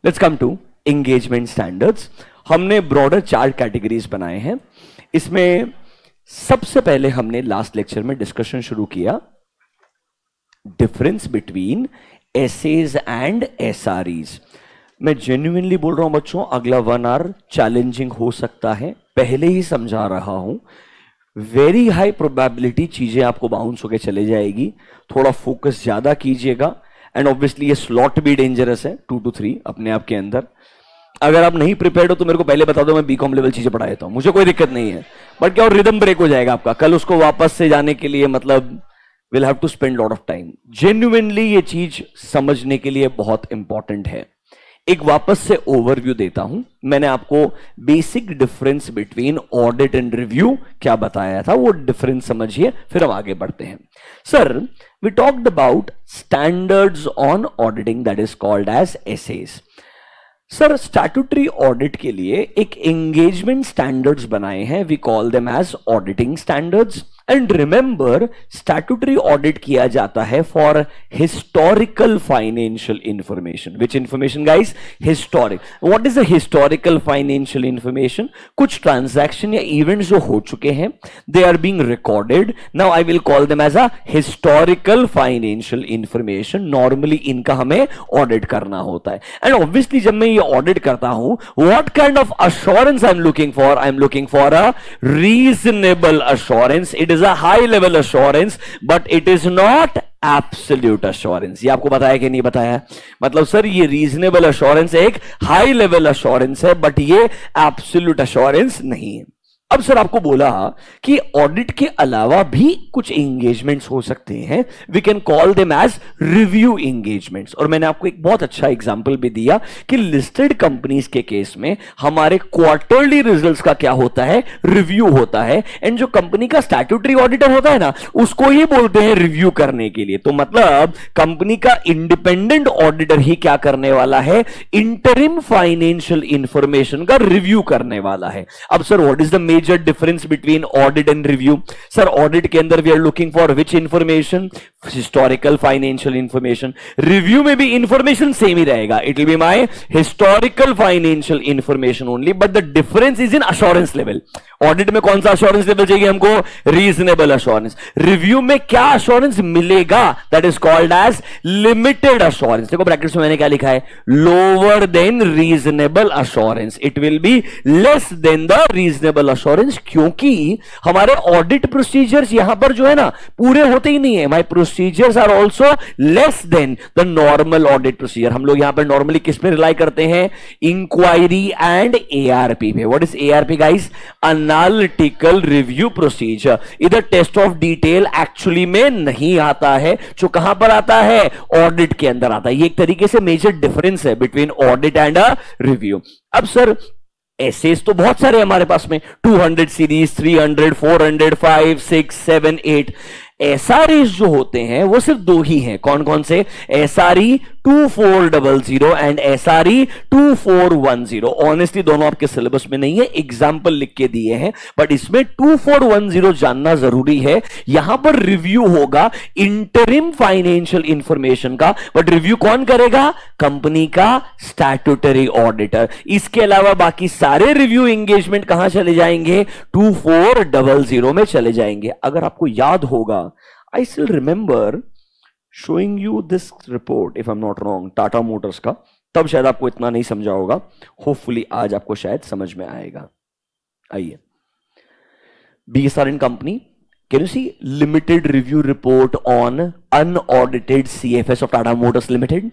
Let's come to engagement standards. हमने broader 4 categories बनाए हैं। इसमें सबसे पहले हमने लास्ट लेक्चर में डिस्कशन शुरू किया डिफरेंस बिटवीन एसेज एंड एसआरईज। मैं जेन्युइनली बोल रहा हूं बच्चों, अगला 1 आवर चैलेंजिंग हो सकता है, पहले ही समझा रहा हूं। वेरी हाई प्रोबेबिलिटी चीजें आपको बाउंस होकर चले जाएगी, थोड़ा फोकस ज्यादा कीजिएगा। एंड ऑब्वियसली ये स्लॉट भी डेंजरस है 2 to 3 अपने आप के अंदर। अगर आप नहीं प्रिपेयर्ड हो तो मेरे को पहले बता दो, मैं बीकॉम लेवल चीजें पढ़ा देता हूं, मुझे कोई दिक्कत नहीं है। बट क्या और रिदम ब्रेक हो जाएगा आपका, कल उसको वापस से जाने के लिए मतलब will have to spend lot of time. Genuinely ये चीज समझने के लिए बहुत इंपॉर्टेंट है। एक वापस से ओवरव्यू देता हूं। मैंने आपको basic difference between audit and review क्या बताया था, वो डिफरेंस समझिए, फिर हम आगे बढ़ते हैं। Sir, we talked about standards on auditing that is called as SAs. Sir, statutory audit के लिए एक एंगेजमेंट स्टैंडर्ड्स बनाए हैं, we call them as auditing standards. And remember, statutory audit किया जाता है for historical financial information. Which information guys? Historic. What is the historical financial information? कुछ transaction या इवेंट्स जो हो चुके हैं, they are being recorded. Now I will call them as a historical financial information. Normally इनका हमें audit करना होता है। एंड ऑब्वियसली जब मैं ये ऑडिट करता हूं, what kind of assurance I am looking for? I am looking for a reasonable assurance. It is a high level assurance but it is not absolute assurance। ये आपको बताया कि नहीं बताया? मतलब सर ये रीजनेबल अश्योरेंस एक हाई लेवल अश्योरेंस है बट ये एब्सोल्यूट अश्योरेंस नहीं है। अब सर आपको बोला कि ऑडिट के अलावा भी कुछ एंगेजमेंट्स हो सकते हैं, we can call them as review engagements. और मैंने आपको एक बहुत अच्छा एग्जांपल भी दिया कि लिस्टेड कंपनीज के केस में हमारे क्वार्टरली रिजल्ट्स का क्या होता है? रिव्यू होता है। एंड जो कंपनी का स्टैट्यूटरी ऑडिटर होता है ना, उसको ही बोलते हैं रिव्यू करने के लिए। तो मतलब कंपनी का इंडिपेंडेंट ऑडिटर ही क्या करने वाला है? इंटरिम फाइनेंशियल इंफॉर्मेशन का रिव्यू करने वाला है। अब sir what is the major difference between audit and review? Sir, audit के अंदर we are looking for which information? Historical financial information. Review में भी information same ही रहेगा. It will be my historical financial information only, but the difference is in assurance level. Audit में कौन सा assurance level चाहिए हमको? Reasonable assurance. Review में क्या assurance मिलेगा? That is called as limited assurance. देखो ब्रैकेट्स में मैंने क्या लिखा है? Lower than reasonable assurance. It will be less than the reasonable assurance. क्योंकि हमारे ऑडिट प्रोसीजर्स यहां पर जो है ना पूरे होते ही नहीं है। My procedures are also less than the normal audit procedure. हम लोग यहां पर नॉर्मली किस पे रिलाई करते हैं? इंक्वायरी एंड एआरपी पे। What is ARP guys? Analytical review procedure. इधर टेस्ट ऑफ डिटेल एक्चुअली में नहीं आता है, जो कहां पर आता है? ऑडिट के अंदर आता है। ये एक तरीके से मेजर डिफरेंस है between audit and a review. अब सर एसेज तो बहुत सारे हमारे पास में, 200 सीरीज, 300, 400, 5, 6, 7, 8। एसआरईज जो होते हैं वो सिर्फ 2 ही हैं। कौन कौन से? SRE 2400 and SRE 2410। ऑनेस्टली दोनों आपके सिलेबस में नहीं है, एग्जाम्पल लिख के दिए हैं, बट इसमें 2410 जानना जरूरी है। यहां पर रिव्यू होगा इंटरिम फाइनेंशियल इंफॉर्मेशन का, बट रिव्यू कौन करेगा? कंपनी का स्टैट्यूटरी ऑडिटर। इसके अलावा बाकी सारे रिव्यू एंगेजमेंट कहां चले जाएंगे? 2400 में चले जाएंगे। अगर आपको याद होगा, I still remember showing you this report, if I'm not wrong, Tata Motors का। तब शायद आपको इतना नहीं समझा होगा, होपफुली आज आपको शायद समझ में आएगा। आइए, BSR & Company, can you see limited review report on unaudited CFS of Tata Motors Limited?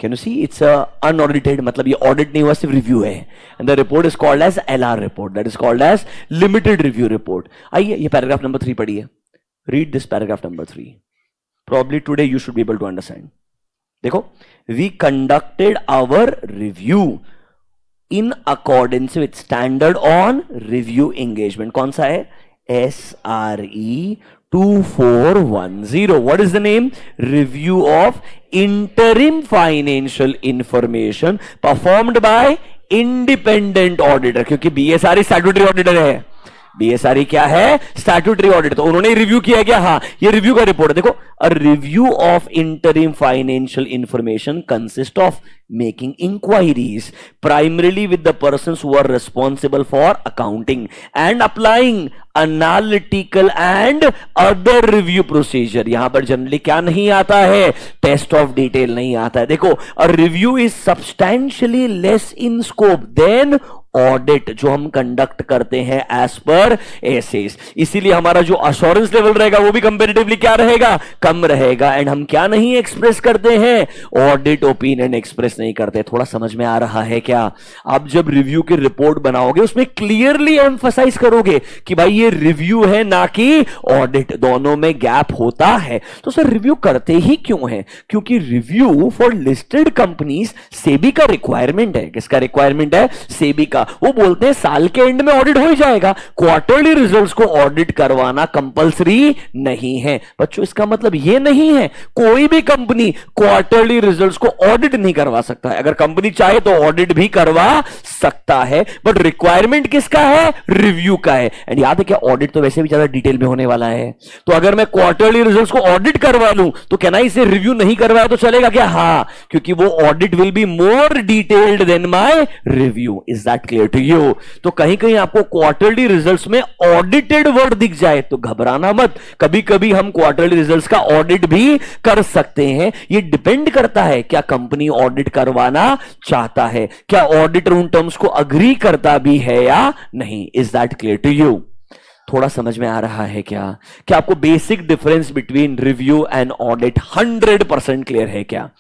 Can you see? It's a unaudited, मतलब ये ऑडिट नहीं हुआ, सिर्फ रिव्यू है। And the report is called as LR report, that is called as limited review report। आइए, ये paragraph number 3 पढ़िए। Read this paragraph number 3. Probably today you should be able to understand. देखो, we conducted our review in accordance with standard on review engagement. कौन सा है? SRE 2410. What is the name? Review of interim financial information performed by independent auditor. क्योंकि BSR statutory auditor है, बीएसआरई क्या है? Statutory audit. तो उन्होंने रिव्यू किया क्या? हाँ, ये रिव्यू का रिपोर्ट है। देखो, a review of interim financial information consist of making inquiries primarily with the persons who are responsible for accounting and applying analytical and other review procedure। यहां पर जनरली क्या नहीं आता है? टेस्ट ऑफ डिटेल नहीं आता है। देखो, a review is substantially less in scope than audit जो हम कंडक्ट करते हैं एज पर एसेस। इसीलिए हमारा जो अश्योरेंस लेवल रहेगा वो भी कंपैरेटिवली क्या रहेगा? कम रहेगा। एंड हम क्या नहीं एक्सप्रेस करते हैं? ऑडिट ओपिनियन एक्सप्रेस नहीं करते। थोड़ा समझ में आ रहा है क्या? आप जब रिव्यू की रिपोर्ट बनाओगे उसमें क्लियरली एम्फसाइज करोगे कि भाई ये रिव्यू है ना कि ऑडिट, दोनों में गैप होता है। तो सर रिव्यू करते ही क्यों है? क्योंकि review for listed companies SEBI का रिक्वायरमेंट है। किसका रिक्वायरमेंट है? सेबी का। वो बोलते हैं साल के एंड में ऑडिट हो जाएगा, क्वार्टरली रिजल्ट्स को ऑडिट करवाना कंपलसरी नहीं है। बच्चों, इसका मतलब ये नहीं है कोई भी कंपनी क्वार्टरली रिजल्ट्स को ऑडिट नहीं करवा सकता है। अगर कंपनी चाहे तो ऑडिट भी करवा सकता है, बट रिक्वायरमेंट किसका है? रिव्यू का है। एंड याद है क्या, ऑडिट तो वैसे भी ज्यादा डिटेल में होने वाला है। तो अगर मैं क्वार्टरली रिजल्ट्स को ऑडिट करवा लूं तो क्या ना इसे रिव्यू नहीं करवाया तो चलेगा क्या? हाँ, क्योंकि वो audit will be more detailed than my review. Is that clear to you? तो कहीं कहीं आपको क्वार्टरली रिजल्ट्स में ऑडिटेड वर्ड दिख जाए तो घबराना मत। कभी कभी हम क्वार्टरली रिजल्ट्स का ऑडिट भी कर सकते हैं। ये डिपेंड करता है क्या कंपनी ऑडिट करवाना चाहता है, क्या ऑडिटर उन टर्म्स को अग्री करता भी है या नहीं। Is that clear to you? थोड़ा समझ में आ रहा है क्या? क्या आपको basic difference between review and audit 100% clear है क्या?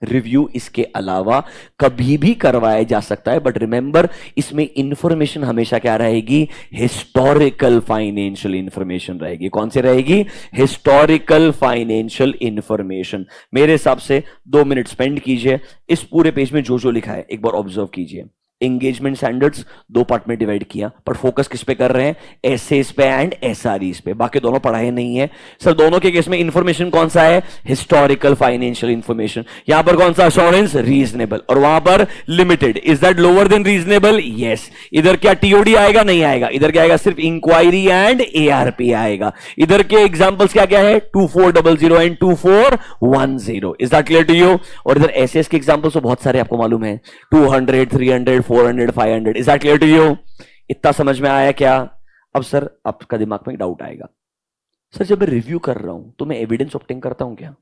रिव्यू इसके अलावा कभी भी करवाया जा सकता है, बट रिमेंबर इसमें इंफॉर्मेशन हमेशा क्या रहेगी? हिस्टोरिकल फाइनेंशियल इंफॉर्मेशन रहेगी। कौन सी रहेगी? Historical financial information. मेरे हिसाब से 2 मिनट स्पेंड कीजिए, इस पूरे पेज में जो जो लिखा है एक बार ऑब्जर्व कीजिए। एंगेजमेंट स्टैंडर्ड्स 2 पार्ट में डिवाइड किया, पर फोकस किस पे कर रहे हैं? एसएस पे एंड एसआरईस पे। बाकी दोनों पढ़ाए नहीं है सर। दोनों के केस में इंफॉर्मेशन कौन सा है? Historical financial information. यहां पर कौन सा? अश्योरेंस, रीजनेबल, और वहां पर limited. Is that lower than reasonable? Yes. इधर क्या टीओडी आएगा? नहीं आएगा। इधर क्या आएगा? सिर्फ इंक्वायरी एंड एआरपी आएगा। इधर के एग्जांपल्स क्या क्या है? 2400 and 2410। Is that clear to you? और इधर एसएस के एग्जांपल्स तो बहुत सारे आपको मालूम है, 200, 300, 400, 500। Is that clear to you? इतना समझ में आया क्या? अब सर आपका दिमाग में एक डाउट आएगा, सर जब मैं रिव्यू कर रहा हूं तो मैं एविडेंस ऑब्टेन करता हूं क्या?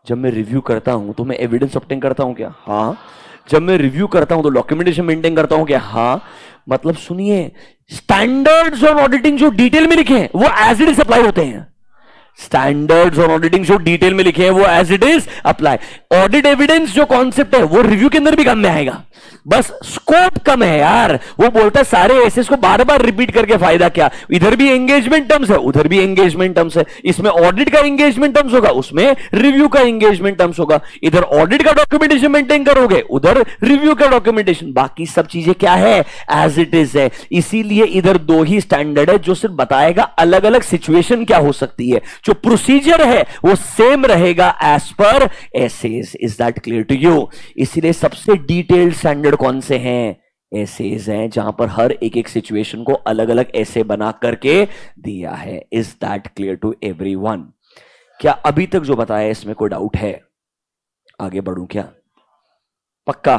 जब मैं रिव्यू करता हूं तो मैं एविडेंस ऑब्टेन करता हूं क्या? हाँ। जब मैं रिव्यू करता हूं तो डॉक्यूमेंटेशन मेंटेन करता हूं क्या? हाँ। मतलब सुनिए, स्टैंडर्ड्स ऑन ऑडिटिंग जो डिटेल में लिखे हैं वो एज इट इज अप्लाई होते हैं। स्टैंडर्ड्स ऑन ऑडिटिंग जो डिटेल में लिखे हैं वो as it is apply. Audit evidence जो कॉन्सेप्ट है वो रिव्यू के अंदर भी काम में आएगा, बस स्कोप कम है यार। वो बोलता है सारे एसेस को बार बार रिपीट करके फायदा क्या? इधर भी एंगेजमेंट टर्म्स है, उधर भी एंगेजमेंट टर्म्स है। इसमें ऑडिट का एंगेजमेंट टर्म्स होगा, उसमें रिव्यू का एंगेजमेंट टर्म्स होगा। इधर ऑडिट का डॉक्यूमेंटेशन मेंटेन करोगे, उधर रिव्यू का डॉक्यूमेंटेशन। बाकी सब चीजें क्या है? एज इट इज है। इसीलिए इधर 2 ही स्टैंडर्ड है जो सिर्फ बताएगा अलग अलग सिचुएशन क्या हो सकती है। जो प्रोसीजर है वो सेम रहेगा as per SAs. Is that clear to you? इसीलिए सबसे डिटेल्ड स्टैंडर्ड कौन से हैं? एसेज हैं, जहां पर हर एक एक सिचुएशन को अलग अलग ऐसे बना करके दिया है। Is that clear to everyone? क्या अभी तक जो बताया इसमें कोई डाउट है? आगे बढ़ूं क्या? पक्का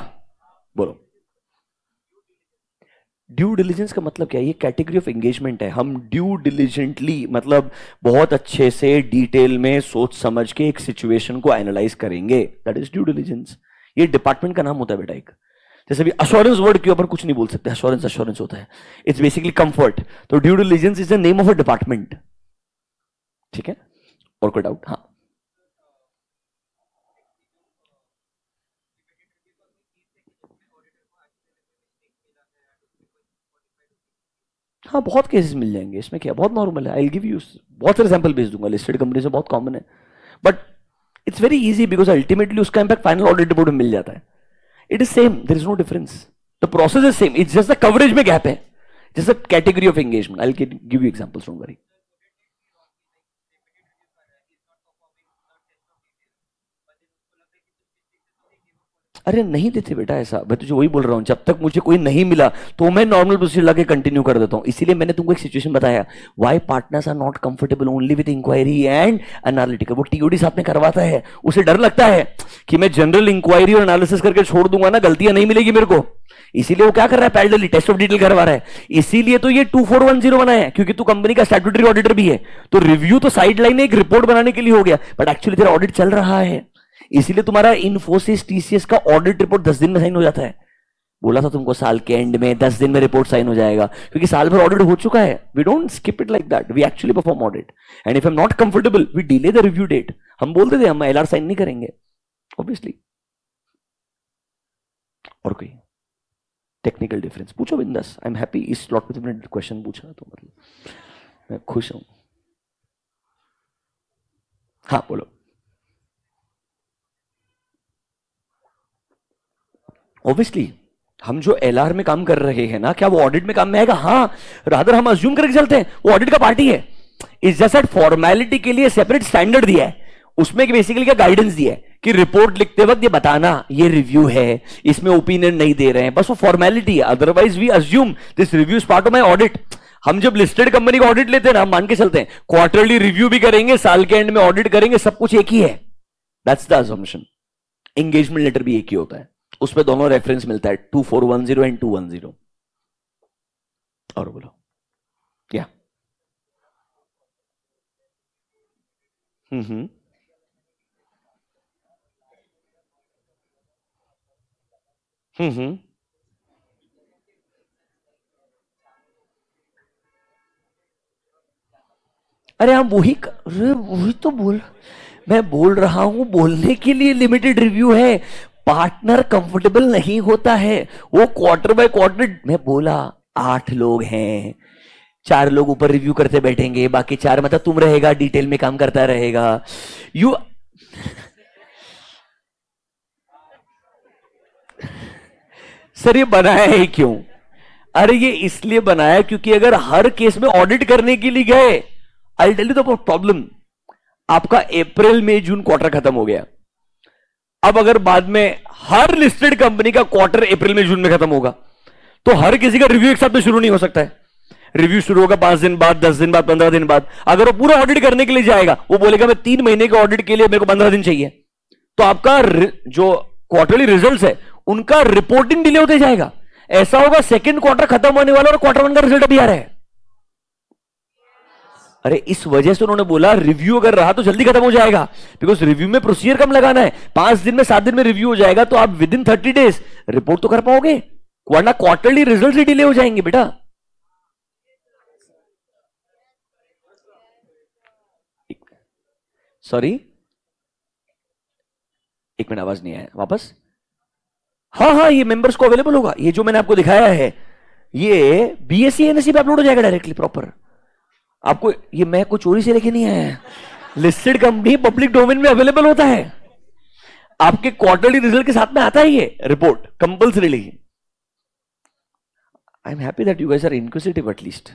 बोलो। ड्यू डिलिजेंस का मतलब क्या है? ये कैटेगरी ऑफ एंगेजमेंट है। हम ड्यू डिलिजेंटली मतलब बहुत अच्छे से डिटेल में सोच समझ के एक सिचुएशन को एनालाइज करेंगे, दैट इज ड्यू डिलिजेंस। ये डिपार्टमेंट का नाम होता है बेटा एक। जैसे भी अश्योरेंस वर्ड के ऊपर कुछ नहीं बोल सकते, अश्योरेंस अश्योरेंस होता है, इट्स बेसिकली कंफर्ट। तो due diligence is the name of a department. ठीक है? और कोई डाउट? हाँ। हाँ, बहुत केसेस मिल जाएंगे इसमें, क्या बहुत नॉर्मल है। आई गिव यू बहुत सारे सैंपल भेज दूंगा, लिस्टेड कंपनी से बहुत कॉमन है, but it's very easy because ultimately उसका इंपैक्ट फाइनल ऑडिट रिपोर्ट में मिल जाता है। It is same, there is no difference, the process is same, it's just the coverage में गैप है, just the category of engagement. I will give you examples, don't worry. अरे नहीं देते बेटा ऐसा, मैं तुझे वही बोल रहा हूं, जब तक मुझे कोई नहीं मिला तो मैं नॉर्मल प्रोसीजर लगे कंटिन्यू कर देता हूं। इसीलिए मैंने तुमको एक सिचुएशन बताया, why partners are not comfortable only with inquiry and analytical. वो टीओडी साथ में करवाता है, उसे डर लगता है कि मैं जनरल इंक्वायरी और एनालिसिस करके छोड़ दूंगा ना, गलतियां नहीं मिलेगी मेरे को। इसीलिए वो क्या कर रहा है, पैरेलली टेस्ट ऑफ डिटेल करवा रहा है। इसीलिए तो ये 2410 बनाया है, क्योंकि तू कंपनी का स्टैट्यूटरी ऑडिटर भी है। तो रिव्यू तो साइड लाइन एक रिपोर्ट बनाने के लिए हो गया, बट एक्चुअली तेरा ऑडिट चल रहा है। इसीलिए तुम्हारा इन्फोसिस टीसीएस का ऑडिट रिपोर्ट 10 दिन में साइन हो जाता है। बोला था तुमको साल के एंड में 10 दिन में रिपोर्ट साइन हो जाएगा, क्योंकि साल भर ऑडिट हो चुका है। We don't skip it like that, we actually perform audit and if I am not comfortable we delay the review date. हम बोलते थे हम एलआर साइन नहीं करेंगे ऑब्वियसली। और कोई टेक्निकल डिफरेंस पूछो बिंदास, आई एम हैप्पी। इस स्लॉट में तुमने क्वेश्चन पूछा तो मतलब मैं खुश हूं। हाँ बोलो। ऑब्वियसली हम जो एलआर में काम कर रहे हैं ना, क्या वो ऑडिट में काम में आएगा? हाँ, रादर हम अज्यूम करके चलते हैं वो ऑडिट का पार्टी है। इस जैसा फॉर्मेलिटी के लिए सेपरेट स्टैंडर्ड दिया है, उसमें बेसिकली क्या गाइडेंस दिया है कि रिपोर्ट लिखते वक्त ये बताना ये रिव्यू है, इसमें ओपिनियन नहीं दे रहे हैं, बस वो फॉर्मेलिटी है। Otherwise we assume this review is part of my audit. हम जब लिस्टेड कंपनी का ऑडिट लेते हैं ना, हम मान के चलते हैं क्वार्टरली रिव्यू भी करेंगे, साल के एंड में ऑडिट करेंगे, सब कुछ एक ही है। That's the assumption. Engagement letter भी एक ही होता है, उसमें दोनों रेफरेंस मिलता है 2410 एंड 210। और बोलो क्या? हम्म। अरे हम वही तो मैं बोल रहा हूं, बोलने के लिए लिमिटेड रिव्यू है। पार्टनर कंफर्टेबल नहीं होता है, वो क्वार्टर बाय क्वार्टर। मैं बोला 8 लोग हैं, 4 लोग ऊपर रिव्यू करते बैठेंगे, बाकी 4 मतलब तुम रहेगा, डिटेल में काम करता रहेगा। यू सर ये बनाया है क्यों? अरे ये इसलिए बनाया क्योंकि अगर हर केस में ऑडिट करने के लिए गए, I tell you the problem. आपका अप्रैल मई जून क्वार्टर खत्म हो गया, अब अगर बाद में हर लिस्टेड कंपनी का क्वार्टर अप्रैल में जून में खत्म होगा, तो हर किसी का रिव्यू एक साथ में शुरू नहीं हो सकता है। रिव्यू शुरू होगा 5 दिन बाद, 10 दिन बाद, 15 दिन बाद। अगर वो पूरा ऑडिट करने के लिए जाएगा, वो बोलेगा मैं 3 महीने के ऑडिट के लिए मेरे को 15 दिन चाहिए, तो आपका जो क्वार्टरली रिजल्ट्स है उनका रिपोर्टिंग डिले होते जाएगा। ऐसा होगा सेकंड क्वार्टर खत्म होने वाला और क्वार्टर 1 का रिजल्ट अभी आ रहा है। अरे इस वजह से उन्होंने बोला रिव्यू अगर रहा तो जल्दी खत्म हो जाएगा, बिकॉज रिव्यू में प्रोसीजर कम लगाना है। 5 दिन में 7 दिन में रिव्यू हो जाएगा, तो आप विद इन 30 डेज रिपोर्ट तो कर पाओगे, वरना क्वार्टरली रिजल्ट ही डिले हो जाएंगे बेटा। सॉरी, एक मिनट, आवाज नहीं आया, वापस। हाँ हाँ, ये मेंबर्स को अवेलेबल होगा, ये जो मैंने आपको दिखाया है ये बीएससी एनएससी पे अपलोड हो जाएगा डायरेक्टली प्रॉपर। आपको ये मैं कोई चोरी से लेके नहीं आया, लिस्टेड कंपनी पब्लिक डोमेन में अवेलेबल होता है, आपके क्वार्टरली रिजल्ट के साथ में आता है ये report compulsorily. I am happy that you guys are inquisitive at least.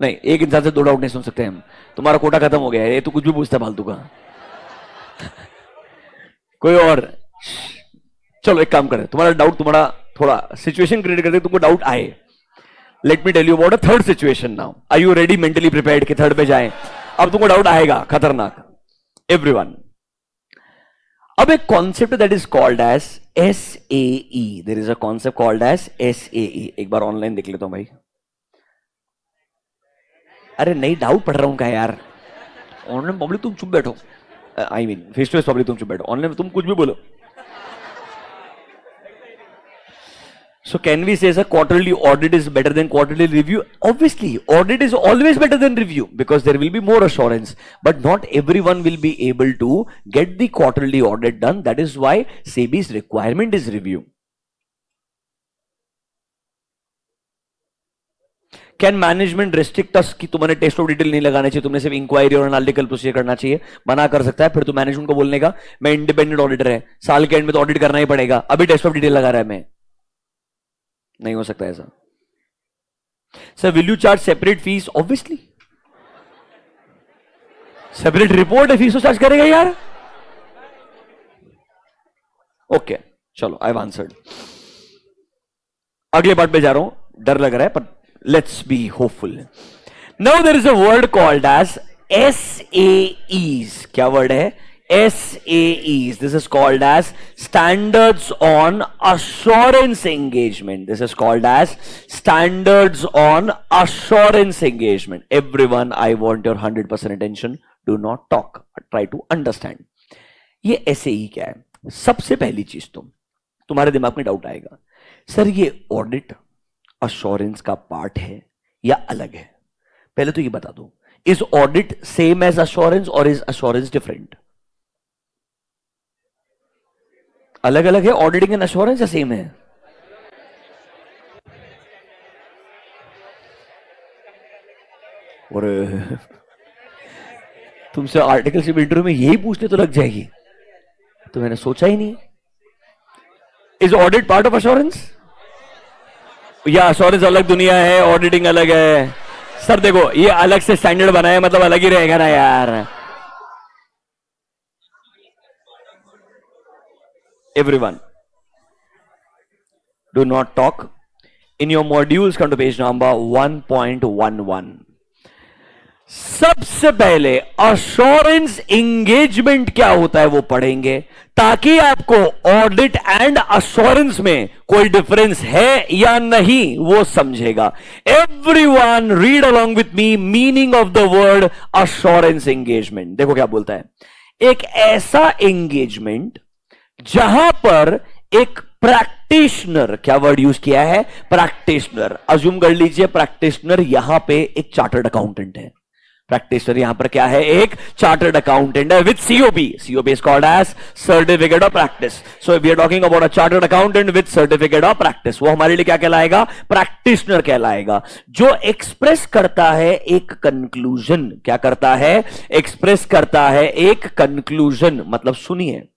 नहीं, एक इंसान से 2 डाउट नहीं सुन सकते हम, तुम्हारा कोटा खत्म हो गया है, ये तो कुछ भी पूछता फालतू का। कोई और? चलो एक काम करें, तुम्हारा डाउट, तुम्हारा थोड़ा सिचुएशन क्रिएट करते तुमको डाउट आए। Let me tell you about a third situation now. Are you ready mentally prepared कि थर्ड पे जाएं? अब तुमको डाउट आएगा खतरनाक, एवरीवन। अब एक concept that is called as SAE। There is a concept called as SAE। एक बार ऑनलाइन देख लेता हूं भाई। अरे नहीं, डाउट पढ़ रहा हूं क्या यार? ऑनलाइन पब्लिक तुम चुप बैठो, I mean face to face public तुम चुप बैठो, ऑनलाइन तुम कुछ भी बोलो। So can we say a quarterly audit is better than quarterly review? Obviously, audit is always better than review because there will be more assurance. But not everyone will be able to get the quarterly audit done. That is why SEBI's requirement is review. Can management restrict us कि तुम्हारे test of detail नहीं लगाने चाहिए, तुमने सिर्फ inquiry और analytical procedure करना चाहिए? मना कर सकता है। फिर तो मैनेजमेंट को बोलने का, मैं इंडिपेंडेंट ऑडिटर है, साल के एंड में तो ऑडिट करना ही पड़ेगा, अभी टेस्ट ऑफ डिटेल लगा रहा है मैं। नहीं हो सकता ऐसा। Sir will you charge separate fees? Obviously, separate report है, फीस तो चार्ज करेगा यार। ओके, चलो, आई हैव आंसर्ड। अगले पार्ट पे जा रहा हूं, डर लग रहा है पर let's be hopeful. Now there is a word called as SAEs। क्या वर्ड है? SAEs. This is called as Standards on Assurance Engagement. This is called as Standards on Assurance Engagement. Everyone, I want your 100% attention. Do not talk. Try to understand. ये SAE क्या है? सबसे पहली चीज तुम्हारे दिमाग में डाउट आएगा, सर ये ऑडिट अश्योरेंस का पार्ट है या अलग है? पहले तो ये बता दो, is audit same as assurance और इज अश्योरेंस डिफरेंट? अलग अलग है ऑडिटिंग एंड अश्योरेंस या सेम है? और तुमसे आर्टिकलशिप इंटरव्यू में यही पूछने तो लग जाएगी, तो मैंने सोचा ही नहीं। Is audit part of assurance या अश्योरेंस अलग दुनिया है, ऑडिटिंग अलग है? सर देखो, ये अलग से स्टैंडर्ड बनाया मतलब अलग ही रहेगा ना यार। Everyone, do not talk. In your modules, come to page number 1.11. सबसे पहले अश्योरेंस एंगेजमेंट क्या होता है वो पढ़ेंगे, ताकि आपको ऑडिट एंड अश्योरेंस में कोई डिफरेंस है या नहीं वो समझेगा। Everyone read along with me meaning of the word assurance engagement. देखो क्या बोलता है, एक ऐसा एंगेजमेंट जहां पर एक प्रैक्टिशनर, क्या वर्ड यूज किया है? प्रैक्टिशनर। अज्यूम कर लीजिए प्रैक्टिशनर यहां पे एक चार्टर्ड अकाउंटेंट है। प्रैक्टिशनर यहां पर क्या है? एक चार्टर्ड अकाउंटेंट है with COP। COP is called as certificate of practice. So we are talking about a chartered accountant with certificate of practice. वो हमारे लिए क्या कहलाएगा? प्रैक्टिशनर कहलाएगा, जो एक्सप्रेस करता है एक कंक्लूजन। क्या करता है? एक्सप्रेस करता है एक कंक्लूजन। मतलब सुनिए,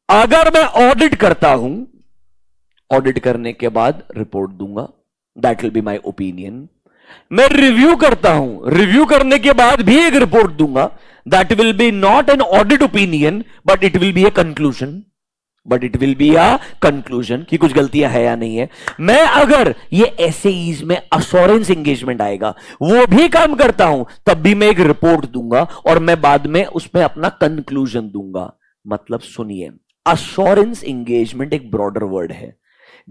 अगर मैं ऑडिट करता हूं, ऑडिट करने के बाद रिपोर्ट दूंगा, that will be my opinion. मैं रिव्यू करता हूं, रिव्यू करने के बाद भी एक रिपोर्ट दूंगा, that will be not an audit opinion but it will be a conclusion. But it will be a conclusion कि कुछ गलतियां है या नहीं है। मैं अगर ये SAEs में अश्योरेंस एंगेजमेंट आएगा, वो भी काम करता हूं, तब भी मैं एक रिपोर्ट दूंगा और मैं बाद में उसमें अपना कंक्लूजन दूंगा। मतलब सुनिए, अश्योरेंस एंगेजमेंट एक ब्रॉडर वर्ड है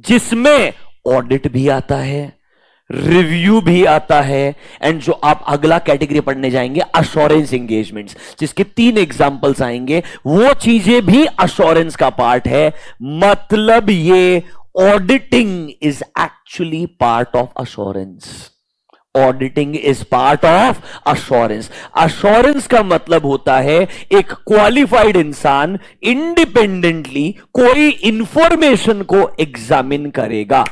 जिसमें ऑडिट भी आता है, रिव्यू भी आता है, एंड जो आप अगला कैटेगरी पढ़ने जाएंगे अश्योरेंस एंगेजमेंट्स, जिसके 3 एग्जांपल्स आएंगे, वो चीजें भी अश्योरेंस का पार्ट है। मतलब ये auditing is actually part of assurance. Auditing is part of assurance. Assurance का मतलब होता है एक क्वालिफाइड इंसान इंडिपेंडेंटली कोई इंफॉर्मेशन को एग्जामिन करेगा।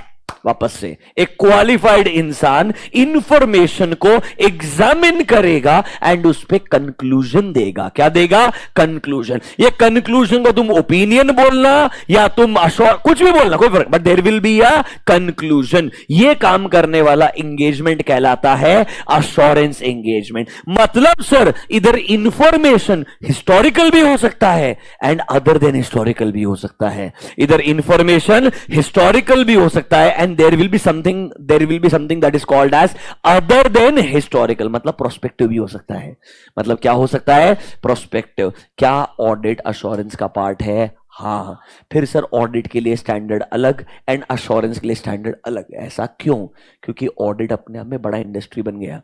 वापस से, एक क्वालिफाइड इंसान इंफॉर्मेशन को एग्जामिन करेगा एंड उस पे कंक्लूजन देगा। क्या देगा? कंक्लूजन। ये कंक्लूजन को तुम ओपिनियन बोलना या तुम कुछ भी बोलना, कोई फर्क, but there will be a conclusion. ये काम करने वाला एंगेजमेंट कहलाता है अश्योरेंस एंगेजमेंट। मतलब सर, इधर इंफॉर्मेशन हिस्टोरिकल भी हो सकता है एंड अदर देन हिस्टोरिकल भी हो सकता है। इधर इंफॉर्मेशन हिस्टोरिकल भी हो सकता है and there will be something that is called as other than historical। मतलब प्रोस्पेक्टिव भी हो सकता है। मतलब क्या हो सकता है? प्रोस्पेक्टिव। क्या ऑडिट अश्योरेंस का पार्ट है? हाँ। फिर सर ऑडिट के लिए स्टैंडर्ड अलग एंड अश्योरेंस के लिए स्टैंडर्ड अलग। ऐसा क्यों? क्योंकि ऑडिट अपने आप में बड़ा इंडस्ट्री बन गया,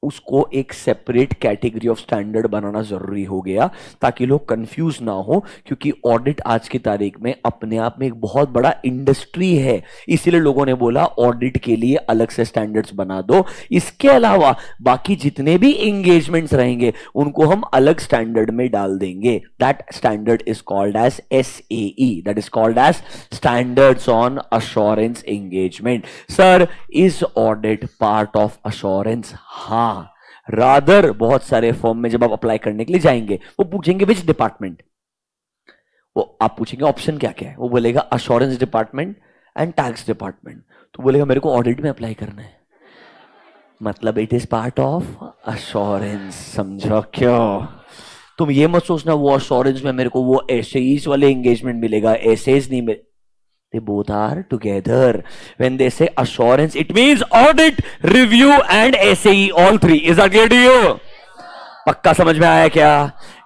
उसको एक सेपरेट कैटेगरी ऑफ स्टैंडर्ड बनाना जरूरी हो गया ताकि लोग कंफ्यूज ना हो, क्योंकि ऑडिट आज की तारीख में अपने आप में एक बहुत बड़ा इंडस्ट्री है। इसीलिए लोगों ने बोला ऑडिट के लिए अलग से स्टैंडर्ड्स बना दो। इसके अलावा बाकी जितने भी एंगेजमेंट्स रहेंगे उनको हम अलग स्टैंडर्ड में डाल देंगे। That standard is called as SAE, that is called as standards on assurance engagement. Sir, is audit part of assurance? हाँ। रादर बहुत सारे फॉर्म में जब आप अप्लाई करने के लिए जाएंगे, वो पूछेंगे विच डिपार्टमेंट, वो आप पूछेंगे ऑप्शन क्या क्या है, वो बोलेगा assurance department and tax department. तो बोलेगा मेरे को ऑडिट में अप्लाई करना है, मतलब it is part of assurance. समझो क्यों? तुम ये मत सोचना वो अश्योरेंस में मेरे को वो एसेईज वाले एंगेजमेंट मिलेगा, एसेज नहीं मिले। They both are together. When they say assurance, it means audit, review and SAE, all three. Is that clear to you? पक्का समझ में आया क्या?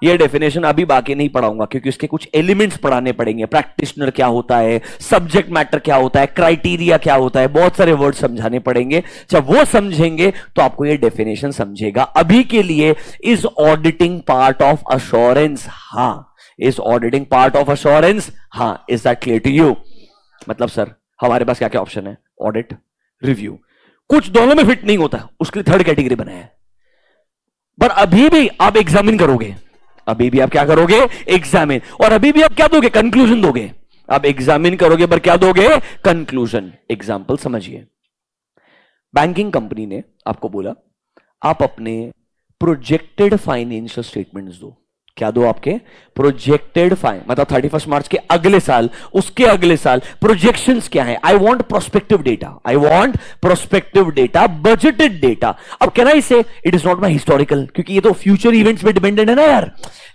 ये डेफिनेशन अभी बाकी नहीं पढ़ाऊंगा क्योंकि इसके कुछ एलिमेंट्स पढ़ाने पड़ेंगे। प्रैक्टिशनर क्या होता है, सब्जेक्ट मैटर क्या होता है, क्राइटेरिया क्या होता है, बहुत सारे वर्ड समझाने पड़ेंगे। जब वो समझेंगे तो आपको ये डेफिनेशन समझेगा। अभी के लिए is auditing part of assurance? हाँ। Is auditing part of assurance? हाँ। Is that clear to you? मतलब सर हमारे पास क्या क्या ऑप्शन है? ऑडिट, रिव्यू, कुछ दोनों में फिट नहीं होता, उसके लिए थर्ड कैटेगरी बनाया है। पर अभी भी आप एग्जामिन करोगे, अभी भी आप क्या करोगे? एग्जामिन। और अभी भी आप क्या दोगे? कंक्लूजन दोगे। आप एग्जामिन करोगे पर क्या दोगे? कंक्लूजन। एग्जाम्पल समझिए। बैंकिंग कंपनी ने आपको बोला आप अपने प्रोजेक्टेड फाइनेंशियल स्टेटमेंट्स दो। क्या दो? आपके प्रोजेक्टेड मतलब 31 मार्च के अगले साल, उसके अगले साल प्रोजेक्शंस क्या है? I want prospective data, I want prospective data, budgeted data. अब कैन आई से it is not my historical, क्योंकि ये तो फ्यूचर इवेंट्स पे डिपेंडेंट है ना यार।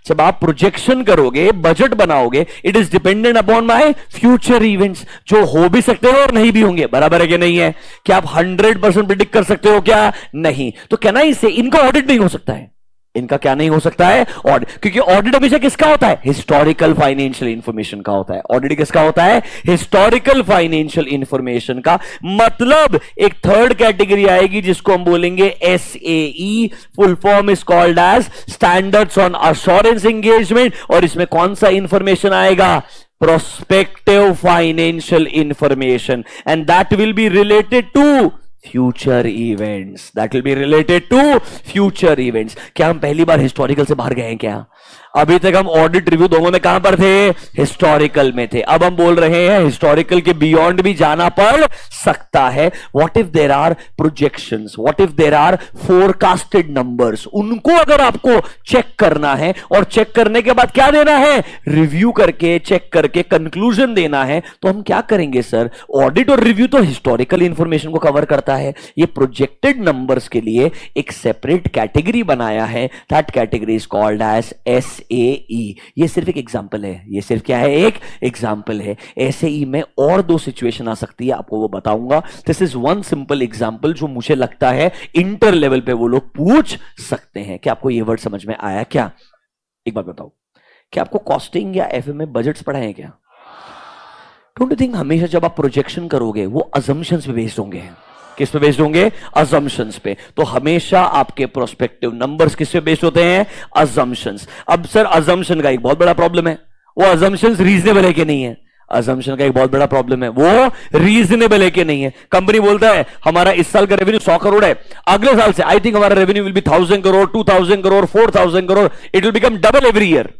जब आप प्रोजेक्शन करोगे, बजट बनाओगे, it is dependent upon my future events, जो हो भी सकते हो और नहीं भी होंगे। बराबर है कि नहीं है? क्या आप 100% प्रिडिक्ट कर सकते हो? क्या नहीं। तो कैन आई से इनका ऑडिट नहीं हो सकता है। इनका क्या नहीं हो सकता है? ऑडिट। क्योंकि ऑडिट हमेशा किसका होता है? हिस्टोरिकल फाइनेंशियल इंफॉर्मेशन का होता है। ऑडिट किसका होता है? हिस्टोरिकल फाइनेंशियल इंफॉर्मेशन का। मतलब एक थर्ड कैटेगरी आएगी जिसको हम बोलेंगे SAE, full form is called as standards on assurance engagement. और इसमें कौन सा इंफॉर्मेशन आएगा? prospective financial information, and that will be related to future events. That will be related to future events. क्या हम पहली बार हिस्टोरिकल से बाहर गए हैं क्या? अभी तक हम ऑडिट रिव्यू दोनों में कहां पर थे? हिस्टोरिकल में थे। अब हम बोल रहे हैं हिस्टोरिकल के बियॉन्ड भी जाना पड़ सकता है। What if there are projections, what if there are forecasted numbers, उनको अगर आपको चेक करना है और चेक करने के बाद क्या देना है? रिव्यू करके, चेक करके कंक्लूजन देना है। तो हम क्या करेंगे सर? ऑडिट और रिव्यू तो हिस्टोरिकल इंफॉर्मेशन को कवर करता है। ये प्रोजेक्टेड नंबर्स के लिए एक सेपरेट कैटेगरी बनाया है। That category is called as SAE। ये सिर्फ एक एग्जांपल है। ये सिर्फ क्या है? एक एग्जांपल है। SAE में और दो सिचुएशन आ सकती है, आपको वो बताऊंगा। This is one simple example जो मुझे लगता है इंटर लेवल पे वो लोग पूछ सकते हैं। क्या आपको ये वर्ड समझ में आया क्या? एक बात बताओ, क्या आपको कॉस्टिंग या FM में बजट्स पढ़ाए क्या? डोंट यू थिंक हमेशा जब आप प्रोजेक्शन करोगे वो अजम्पशंस पे बेस्ड होंगे? किस पे बेस्ड होंगे? असम्पशंस पे। तो हमेशा आपके प्रोस्पेक्टिव नंबर्स किस पे बेस्ड होते हैं? असम्पशंस। अब सर असम्पशन का एक बहुत बड़ा प्रॉब्लम है, वो असम्पशंस रीजनेबल है कि नहीं है? असम्पशन का एक बहुत बड़ा प्रॉब्लम है, वो रीजनेबल है कि नहीं है? कंपनी बोलता है हमारा इस साल का रेवेन्यू 100 करोड़ है, अगले साल से आई थिंक हमारा revenue will be 1000 crore, 2000 crore, 4000 crore, it will become double every year.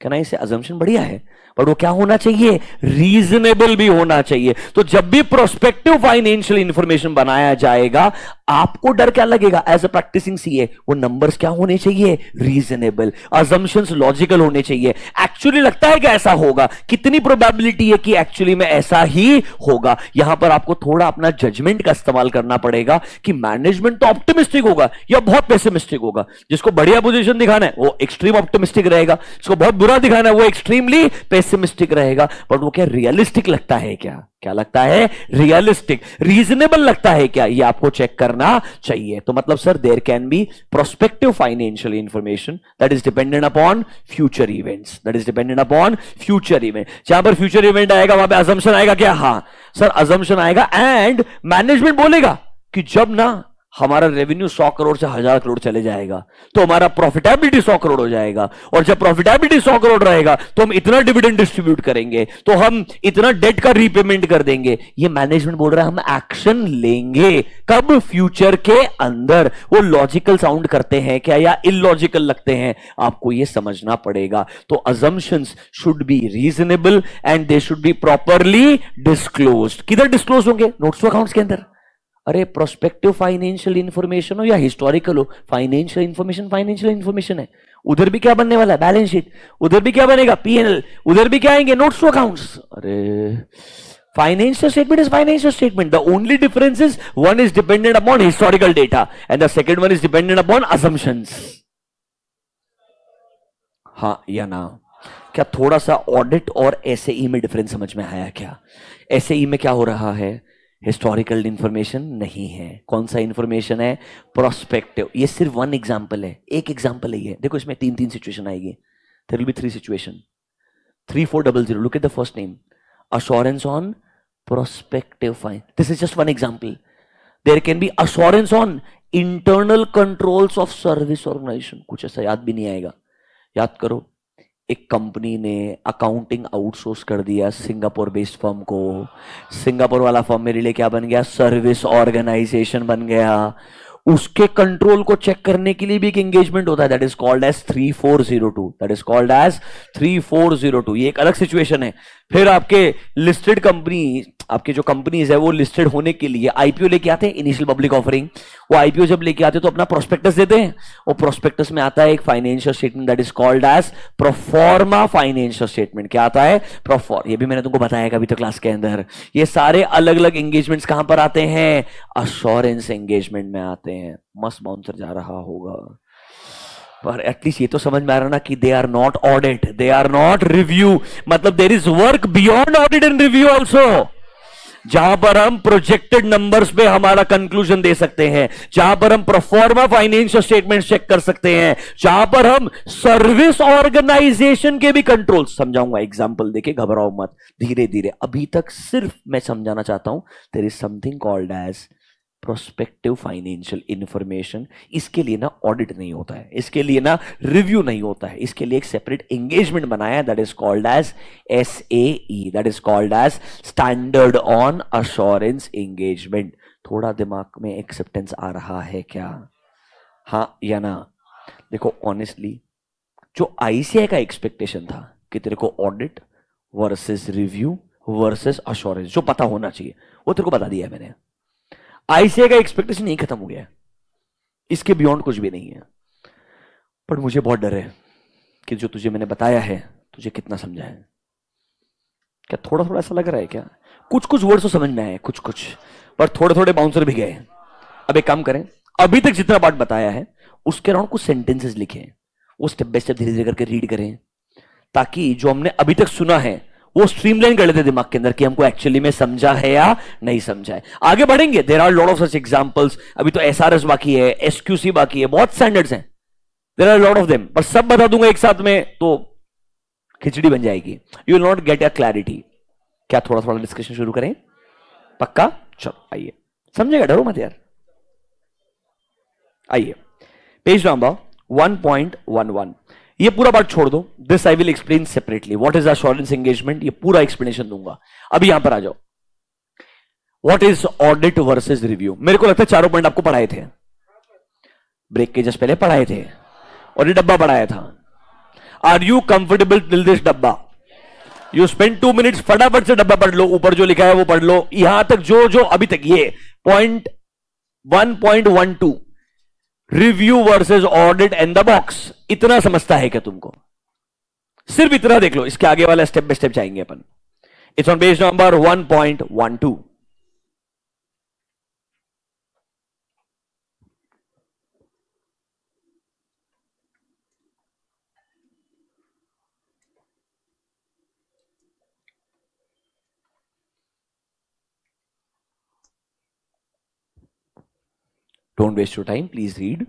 कहना इसे असम्पशन बढ़िया है, पर वो क्या होना चाहिए? रीजनेबल भी होना चाहिए। तो जब भी प्रोस्पेक्टिव फाइनेंशियल इंफॉर्मेशन बनाया जाएगा, आपको डर क्या लगेगा? एज अ प्रैक्टिसिंग CA, वो नंबर्स क्या होने चाहिए? रीजनेबल। असम्पशंस लॉजिकल होने चाहिए। एक्चुअली लगता है कि ऐसा होगा, कितनी प्रोबेबिलिटी है कि एक्चुअली में ऐसा ही होगा? यहां पर आपको थोड़ा अपना जजमेंट का इस्तेमाल करना पड़ेगा कि मैनेजमेंट तो ऑप्टिमिस्टिक होगा या बहुत पेसिमिस्टिक होगा। जिसको बढ़िया पोजीशन दिखाना है वो एक्सट्रीम ऑप्टिमिस्टिक रहेगा, जिसको बहुत बुरा दिखाना है वो एक्सट्रीमली पेसिमिस्टिक रहेगा। बट वो क्या रियलिस्टिक लगता है क्या? क्या लगता है? रियलिस्टिक, रीजनेबल लगता है क्या? ये आपको चेक करना चाहिए। तो मतलब sir there can be prospective financial information that is dependent upon future events, that is dependent upon future event. जहां पर फ्यूचर इवेंट आएगा वहां पे असम्पशन आएगा क्या? हाँ सर असम्पशन आएगा। एंड मैनेजमेंट बोलेगा कि जब ना हमारा रेवेन्यू 100 करोड़ से 1000 करोड़ चले जाएगा तो हमारा प्रॉफिटेबिलिटी 100 करोड़ हो जाएगा, और जब प्रॉफिटेबिलिटी 100 करोड़ रहेगा तो हम इतना डिविडेंड डिस्ट्रीब्यूट करेंगे, तो हम इतना डेट का रीपेमेंट कर देंगे। ये मैनेजमेंट बोल रहा है हम एक्शन लेंगे। कब? फ्यूचर के अंदर। वो लॉजिकल साउंड करते हैं क्या या इलॉजिकल लगते हैं? आपको ये समझना पड़ेगा। तो assumptions should be reasonable and they should be properly disclosed. किधर डिस्क्लोज होंगे? नोट्स टू अकाउंट्स के अंदर। अरे प्रोस्पेक्टिव फाइनेंशियल इंफॉर्मेशन हो या हिस्टोरिकल हो, फाइनेंशियल इंफॉर्मेशन है। उधर भी क्या बनने वाला है? Balance sheet. उधर भी क्या बनेगा? P&L। उधर भी क्या आएंगे? Notes to accounts. अरे financial statement is financial statement. The only difference is one is dependent upon historical data and the second one is dependent upon assumptions. हाँ या ना? क्या थोड़ा सा ऑडिट और एसएई में डिफरेंस समझ में आया क्या? एसएई में क्या हो रहा है? हिस्टोरिकल इंफॉर्मेशन नहीं है। कौन सा इंफॉर्मेशन है? प्रोस्पेक्टिव। ये सिर्फ वन एग्जांपल है, एक एग्जांपल है ये। देखो इसमें तीन तीन सिचुएशन आएगी। There will be three situation. 3400, look at the first name, assurance on prospective fine. This is just one example. There can be assurance on internal controls of service organization. कुछ ऐसा याद भी नहीं आएगा। याद करो, एक कंपनी ने अकाउंटिंग आउटसोर्स कर दिया सिंगापुर बेस्ड फर्म को। सिंगापुर वाला फर्म मेरे लिए क्या बन गया? सर्विस ऑर्गेनाइजेशन बन गया। उसके कंट्रोल को चेक करने के लिए भी एक एंगेजमेंट होता है, that is called as 3402। That is called as 3402। ये एक अलग सिचुएशन है। फिर आपके लिस्टेड कंपनी, आपके जो कंपनीज है वो लिस्टेड होने के लिए आईपीओ लेके आते हैं, इनिशियल पब्लिक ऑफरिंग। वो आईपीओ जब लेके आते हैं तो अपना प्रोस्पेक्टस देते हैं। वो प्रोस्पेक्टस में आता है एक financial statement, that is called as proforma financial statement. क्या आता है? प्रोफॉर्म। ये भी मैंने तुमको बताया अभी तो क्लास के अंदर। ये सारे अलग अलग एंगेजमेंट्स कहां पर आते हैं? अश्योरेंस एंगेजमेंट में आते हैं। मस्त बाउंसर जा रहा होगा, पर एटलीस्ट ये तो समझ में आ रहा ना कि they are not audit, they are not review. मतलब there is work beyond audit and review also, जहां पर हम प्रोजेक्टेड नंबर्स पे हमारा कंक्लूजन दे सकते हैं, जहां पर हम प्रोफॉर्मा फाइनेंशियल स्टेटमेंट चेक कर सकते हैं, जहां पर हम सर्विस ऑर्गेनाइजेशन के भी कंट्रोल। समझाऊंगा एग्जांपल देके, घबराओ मत, धीरे धीरे। अभी तक सिर्फ मैं समझाना चाहता हूं, there is something called as prospective financial information. इसके लिए ना ऑडिट नहीं होता है, इसके लिए ना रिव्यू नहीं होता है, इसके लिए एक सेपरेट एंगेजमेंट बनाया है, that is called as SAE, that is called as standard on assurance engagement. थोड़ा दिमाग में एक्सेप्टेंस आ रहा है क्या? हाँ या ना? देखो ऑनेस्टली, जो ICAI का एक्सपेक्टेशन था कि तेरे को audit versus review versus assurance जो पता होना चाहिए, वो तेरे को बता दिया है मैंने। ICAI का एक्सपेक्टेशन नहीं खत्म हो गया है, इसके बियॉन्ड कुछ भी नहीं है। पर मुझे बहुत डर है कि जो तुझे मैंने बताया है तुझे कितना समझा है। क्या थोड़ा थोड़ा ऐसा लग रहा है क्या? कुछ कुछ वर्ड्स तो समझ में आए, कुछ कुछ, पर थोड़े थोड़े बाउंसर भी गए। अब एक काम करें, अभी तक जितना पार्ट बताया है उसके अराउंड कुछ सेंटेंसेस लिखे, वो स्टेप बाय स्टेप धीरे धीरे करके रीड करें, ताकि जो हमने अभी तक सुना है वो स्ट्रीमलाइन कर लेते दिमाग के अंदर कि हमको एक्चुअली में समझा है या नहीं समझा है। आगे बढ़ेंगे, there are lot of such examples. अभी तो SRS बाकी है, SQC बाकी है, बहुत स्टैंडर्ड्स हैं, there are lot of them, पर सब बता दूंगा एक साथ में तो खिचड़ी बन जाएगी, you will not get a clarity. क्या थोड़ा थोड़ा डिस्कशन शुरू करें? पक्का? चलो आइए, समझेगा, डरो मत यार। आइए, पेज नंबर 1.11। ये पूरा पार्ट छोड़ दो, this I will explain separately. What is assurance engagement, ये पूरा एक्सप्लेनेशन दूंगा। अभी यहां पर आ जाओ, what is audit versus review. मेरे को लगता है चारों पॉइंट आपको पढ़ाए थे, ब्रेक के जस्ट पहले पढ़ाए थे, और ये डब्बा पढ़ाया था। Are you comfortable till this डब्बा? यू स्पेंड 2 मिनट्स, फटाफट से डब्बा पढ़ लो, ऊपर जो लिखा है वो पढ़ लो। यहां तक जो जो अभी तक ये point 1.12 review versus audit and the box, इतना समझता है क्या तुमको? सिर्फ इतना देख लो, इसके आगे वाला स्टेप बाय स्टेप जाएंगे अपन। It's on page number 1.12। Don't waste your time, please read.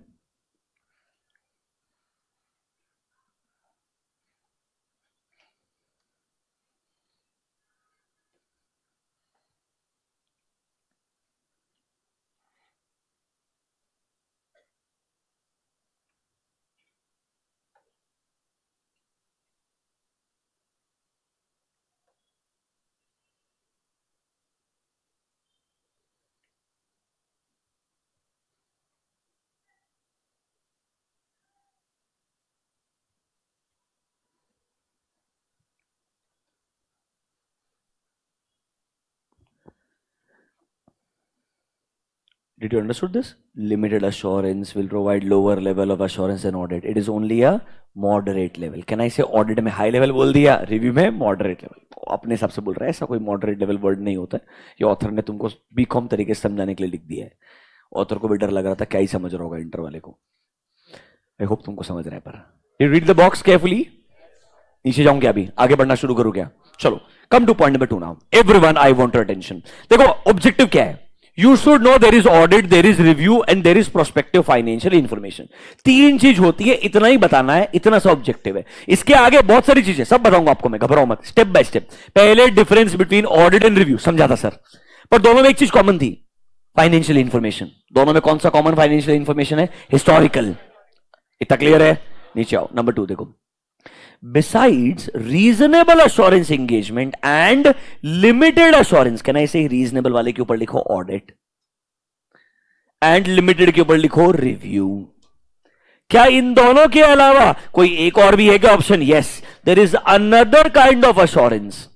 Did you understood this? Limited assurance will provide lower level of assurance than audit. It is only a moderate level. Can I say audit में high level बोल दिया, review में moderate level? अपने हिसाब से बोल रहा है, ऐसा कोई moderate level word नहीं होता है। ये ऑथर ने तुमको BCom तरीके से समझाने के लिए लिख दिया है। ऑथर को भी डर लग रहा था क्या ही समझ रहा होगा इंटर वाले को। I hope तुमको समझ रहा है। पर you read the box carefully. नीचे जाऊं क्या? अभी आगे बढ़ना शुरू करूं क्या? चलो, come two point number 2 now. Everyone, I want your attention. देखो, ऑब्जेक्टिव क्या है? You should know there is audit, there is review and there is prospective financial information. 3 चीज होती है, इतना ही बताना है, इतना सा ऑब्जेक्टिव है। इसके आगे बहुत सारी चीजें सब बताऊंगा आपको मैं, घबराओ मत, स्टेप बाय स्टेप। पहले difference between audit and review समझा था सर, पर दोनों में एक चीज कॉमन थी, फाइनेंशियल इंफॉर्मेशन। दोनों में कौन सा कॉमन फाइनेंशियल इंफॉर्मेशन है? हिस्टोरिकल। इतना क्लियर है? नीचे आओ, नंबर 2 देखो। Besides reasonable assurance engagement and limited assurance, कहना ऐसे ही रीजनेबल वाले के ऊपर लिखो ऑडिट, एंड लिमिटेड के ऊपर लिखो रिव्यू। क्या इन दोनों के अलावा कोई एक और भी है क्या option? Yes, there is another kind of assurance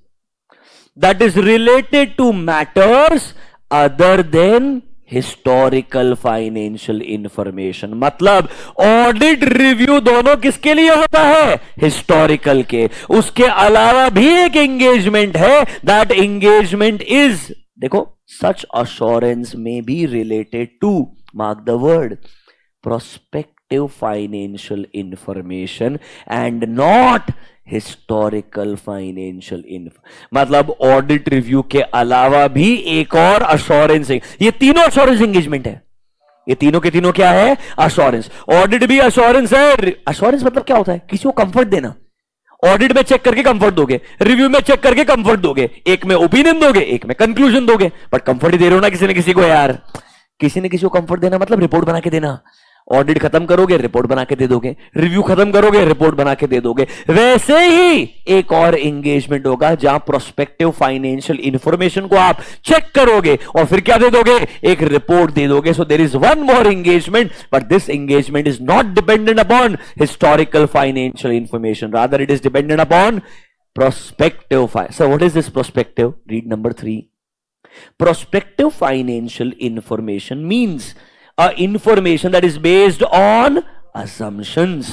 that is related to matters other than historical financial information. मतलब ऑडिट रिव्यू दोनों किसके लिए होता है? हिस्टोरिकल के। उसके अलावा भी एक एंगेजमेंट है, दैट एंगेजमेंट इज, देखो, सच अश्योरेंस में be related to, mark the word, prospective financial information and not historical financial मतलब ऑडिट रिव्यू के अलावा भी एक और अश्योरेंस है। ये तीनों अश्योरेंस एंगेजमेंट है। ये तीनों के तीनों क्या है? अश्योरेंस। ऑडिट भी अश्योरेंस है। अश्योरेंस मतलब क्या होता है? किसी को कंफर्ट देना। ऑडिट में चेक करके कंफर्ट दोगे, रिव्यू में चेक करके कंफर्ट दोगे, एक में ओपिनियन दोगे, एक में कंक्लूजन दोगे, बट कंफर्ट ही दे रहे हो ना किसी ने किसी को। यार, किसी ने किसी को कंफर्ट देना मतलब रिपोर्ट बना के देना। ऑडिट खत्म करोगे, रिपोर्ट बना के दे दोगे, रिव्यू खत्म करोगे, रिपोर्ट बना के दे दोगे। वैसे ही एक और एंगेजमेंट होगा जहां प्रोस्पेक्टिव फाइनेंशियल इंफॉर्मेशन को आप चेक करोगे और फिर क्या दे दोगे? एक रिपोर्ट दे दोगे। So there is one more engagement, but this engagement is not dependent upon historical financial information, rather it is dependent upon prospective. So what is this prospective? Read number 3. Prospective financial information means information that is based on assumptions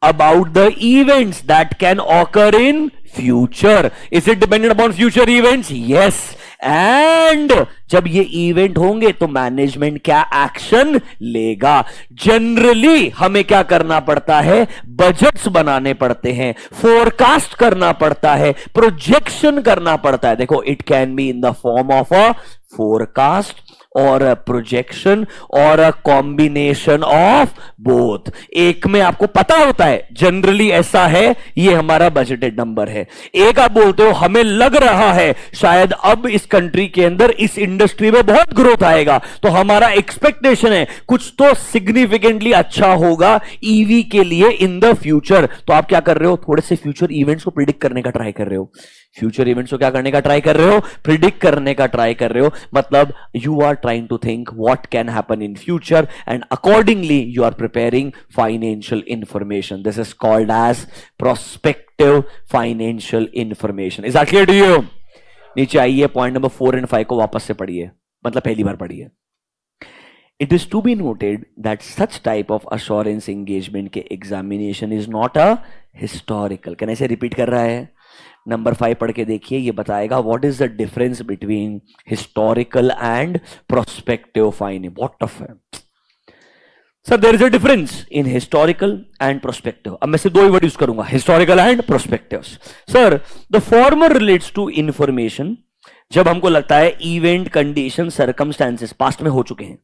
about the events that can occur in future. Is it dependent upon future events? Yes. And जब ये event होंगे तो management क्या action लेगा? Generally हमें क्या करना पड़ता है? बजट्स बनाने पड़ते हैं, फोरकास्ट करना पड़ता है, प्रोजेक्शन करना पड़ता है। देखो, it can be in the form of a forecast और प्रोजेक्शन और अ कॉम्बिनेशन ऑफ बोथ। एक में आपको पता होता है जनरली ऐसा है, ये हमारा बजटेड नंबर है। एक आप बोलते हो हमें लग रहा है शायद अब इस कंट्री के अंदर इस इंडस्ट्री में बहुत ग्रोथ आएगा, तो हमारा एक्सपेक्टेशन है कुछ तो सिग्निफिकेंटली अच्छा होगा ईवी के लिए इन द फ्यूचर। तो आप क्या कर रहे हो? थोड़े से फ्यूचर इवेंट्स को प्रिडिक्ट करने का ट्राई कर रहे हो। फ्यूचर इवेंट्स को क्या करने का ट्राई कर रहे हो? प्रिडिक्ट करने का ट्राई कर रहे हो। मतलब you are trying to think what can happen in future and accordingly you are preparing financial information. This is called as prospective financial information. Is that clear to you? नीचे आइए, point number 4 और 5 को वापस से पढ़िए, मतलब पहली बार पढ़िए। It is to be noted that such type of assurance engagement के examination is not a historical। कहने से रिपीट कर रहा है। नंबर 5 पढ़ के देखिए, ये बताएगा what is the difference between historical and prospective finding। बहुत टफ है sir. there is a difference in historical and prospective। अब मैं सिर्फ 2 ही वर्ड यूज करूंगा, historical and prospective। Sir, the former relates to information जब हमको लगता है इवेंट, कंडीशन, सर्कमस्टांसेस पास्ट में हो चुके हैं।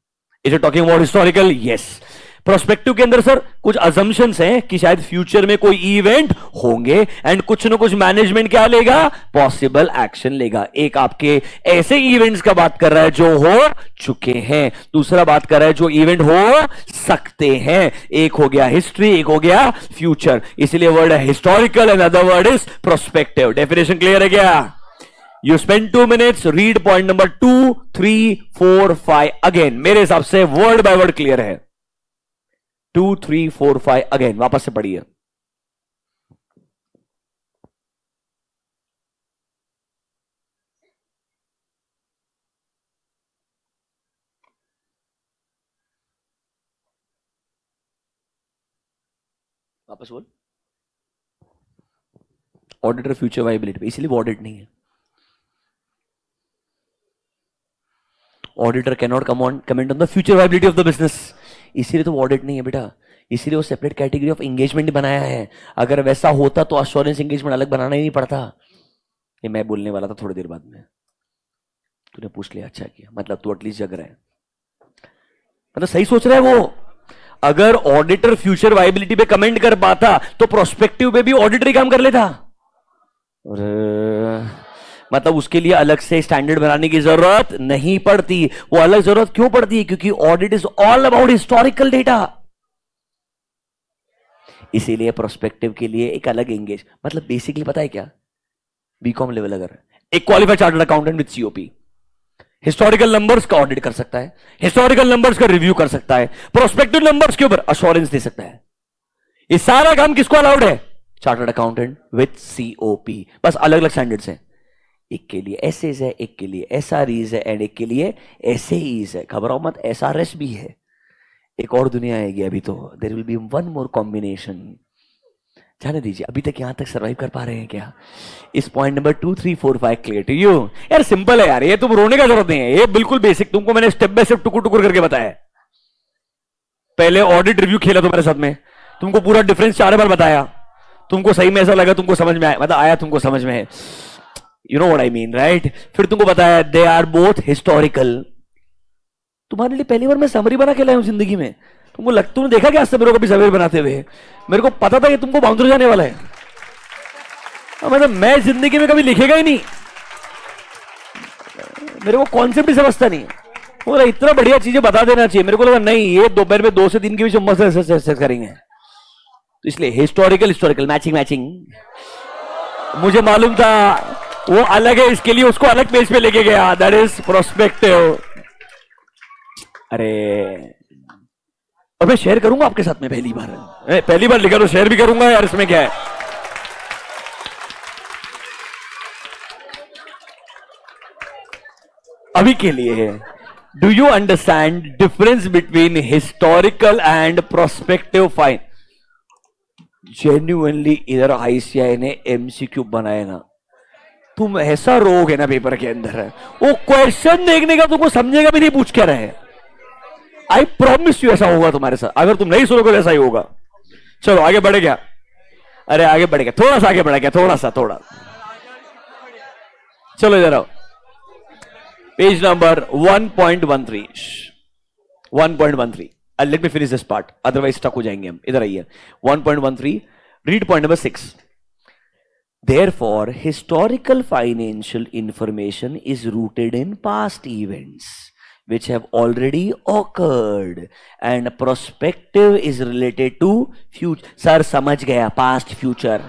Is it talking about historical? Yes. Prospective के अंदर सर कुछ अजम्पशंस हैं कि शायद फ्यूचर में कोई इवेंट होंगे एंड कुछ ना कुछ मैनेजमेंट क्या लेगा? पॉसिबल एक्शन लेगा। एक आपके ऐसे इवेंट्स का बात कर रहा है जो हो चुके हैं, दूसरा बात कर रहा है जो इवेंट हो सकते हैं। एक हो गया हिस्ट्री, एक हो गया फ्यूचर, इसलिए वर्ड है historical and other word is prospective. Definition clear है क्या? You spend 2 minutes, read point number 2, 3, 4, 5 again। मेरे हिसाब से वर्ड बाय वर्ड क्लियर है। 2, 3, 4, 5 अगेन, वापस से पढ़िए। वापस बोल। ऑडिटर फ्यूचर वाइबिलिटी पे, इसलिए वो ऑडिट नहीं है। Auditor can not comment on the future viability of the business, इसीलिए तो ऑडिट नहीं है बेटा। इसीलिए वो सेपरेट कैटेगरी ऑफ एंगेजमेंट बनाया है। अगर वैसा होता तो अश्योरेंस एंगेजमेंट अलग बनाना ही नहीं पड़ता। ये मैं बोलने वाला था थोड़ी देर बाद में, तूने पूछ लिया, अच्छा किया। मतलब तू एटलीस्ट जग रहा है, मतलब सही सोच रहा है वो। अगर ऑडिटर फ्यूचर वायबिलिटी पे कमेंट कर पाता तो प्रोस्पेक्टिव पे भी ऑडिटर काम कर लेता। और मतलब उसके लिए अलग से स्टैंडर्ड बनाने की जरूरत नहीं पड़ती। वो अलग जरूरत क्यों पड़ती है? क्योंकि audit is all about historical data. इसीलिए प्रोस्पेक्टिव के लिए एक अलग एंगेज, मतलब बेसिकली पता है क्या, बीकॉम लेवल अगर एक qualified chartered accountant with COP historical numbers का ऑडिट कर सकता है, हिस्टोरिकल नंबर्स का रिव्यू कर सकता है, प्रोस्पेक्टिव नंबर्स के ऊपर अश्योरेंस दे सकता है। ये सारा काम किसको अलाउड है? Chartered accountant with COP. बस अलग अलग स्टैंडर्ड्स हैं। एक के लिए एसएस है, एक के लिए एसआरईज है, एंड एक के लिए एसएईज है। घबराओ मत, एसआरएस भी है। एक और दुनिया आएगी अभी तो, there will be one more combination. जाने दीजिए, अभी तक यहां तक सर्वाइव कर पा रहे हैं क्या? इस point number 2, 3, 4, 5 clear to you? यार सिंपल है यार, ये तुम रोने का जरूरत नहीं है, ये बिल्कुल बेसिक तुमको मैंने स्टेप बाय स्टेप टुकुर टुकुर करके बताया। पहले ऑडिट रिव्यू खेला तुम्हारे साथ में, तुमको पूरा डिफरेंस 4 बार बताया, तुमको सही में ऐसा लगा, तुमको समझ में आया, मतलब आया तुमको समझ में है, you know what I mean right? फिर तुमको बताया दे आर बोथ हिस्टोरिकल। तुम्हारे लिए पहली बार मैं समरी बना के लाया हूं जिंदगी में। तुमने देखा क्या आज से मेरे को कभी समरी बनाते हुए? मेरे को पता था कि तुमको बाउंड्री जाने वाला है, मतलब मैं जिंदगी में कभी लिखेगा ही नहीं, मेरे को कॉन्सेप्ट ही समझता नहीं। बोला इतना बढ़िया चीजें बता देना चाहिए। मेरे को लगा नहीं, ये दोपहर में 2 से 3 के बीच मस्त करेंगे। तो इसलिए हिस्टोरिकल मैचिंग मुझे मालूम था वो अलग है, इसके लिए उसको अलग पेज पे लेके गया, दैट इज प्रोस्पेक्टिव। अरे और मैं शेयर करूंगा आपके साथ में पहली बार लिखा तो शेयर भी करूंगा यार, इसमें क्या है। अभी के लिए do you understand difference between historical and prospective fine? Genuinely इधर आईसीआई ने एमसीक्यू बनाए ना, तुम ऐसा रोग है ना पेपर के अंदर है, वो क्वेश्चन देखने का तुमको समझेगा भी नहीं, पूछ क्या रहे। आई प्रॉमिस यू ऐसा होगा तुम्हारे साथ, अगर तुम नहीं सुनोगे ऐसा ही होगा। चलो आगे बढ़े क्या? अरे आगे बढ़े क्या, थोड़ा सा आगे बढ़े क्या, थोड़ा चलो इधर आओ। Page number 1.13 let me finish this part, otherwise stuck हो जाएंगे हम। इधर आइए 1.13, read point number 6। Therefore, historical financial information is rooted in past events which have already occurred, and prospective is related to future. Sir, समझ गया, past, future.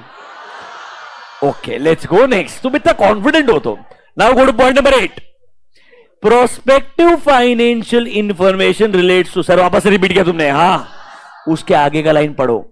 Okay, let's go next. तुम इतना confident हो तो. Now go to point number 8. Prospective financial information relates to, sir वापस repeat किया तुमने, हाँ, उसके आगे का लाइन पढ़ो।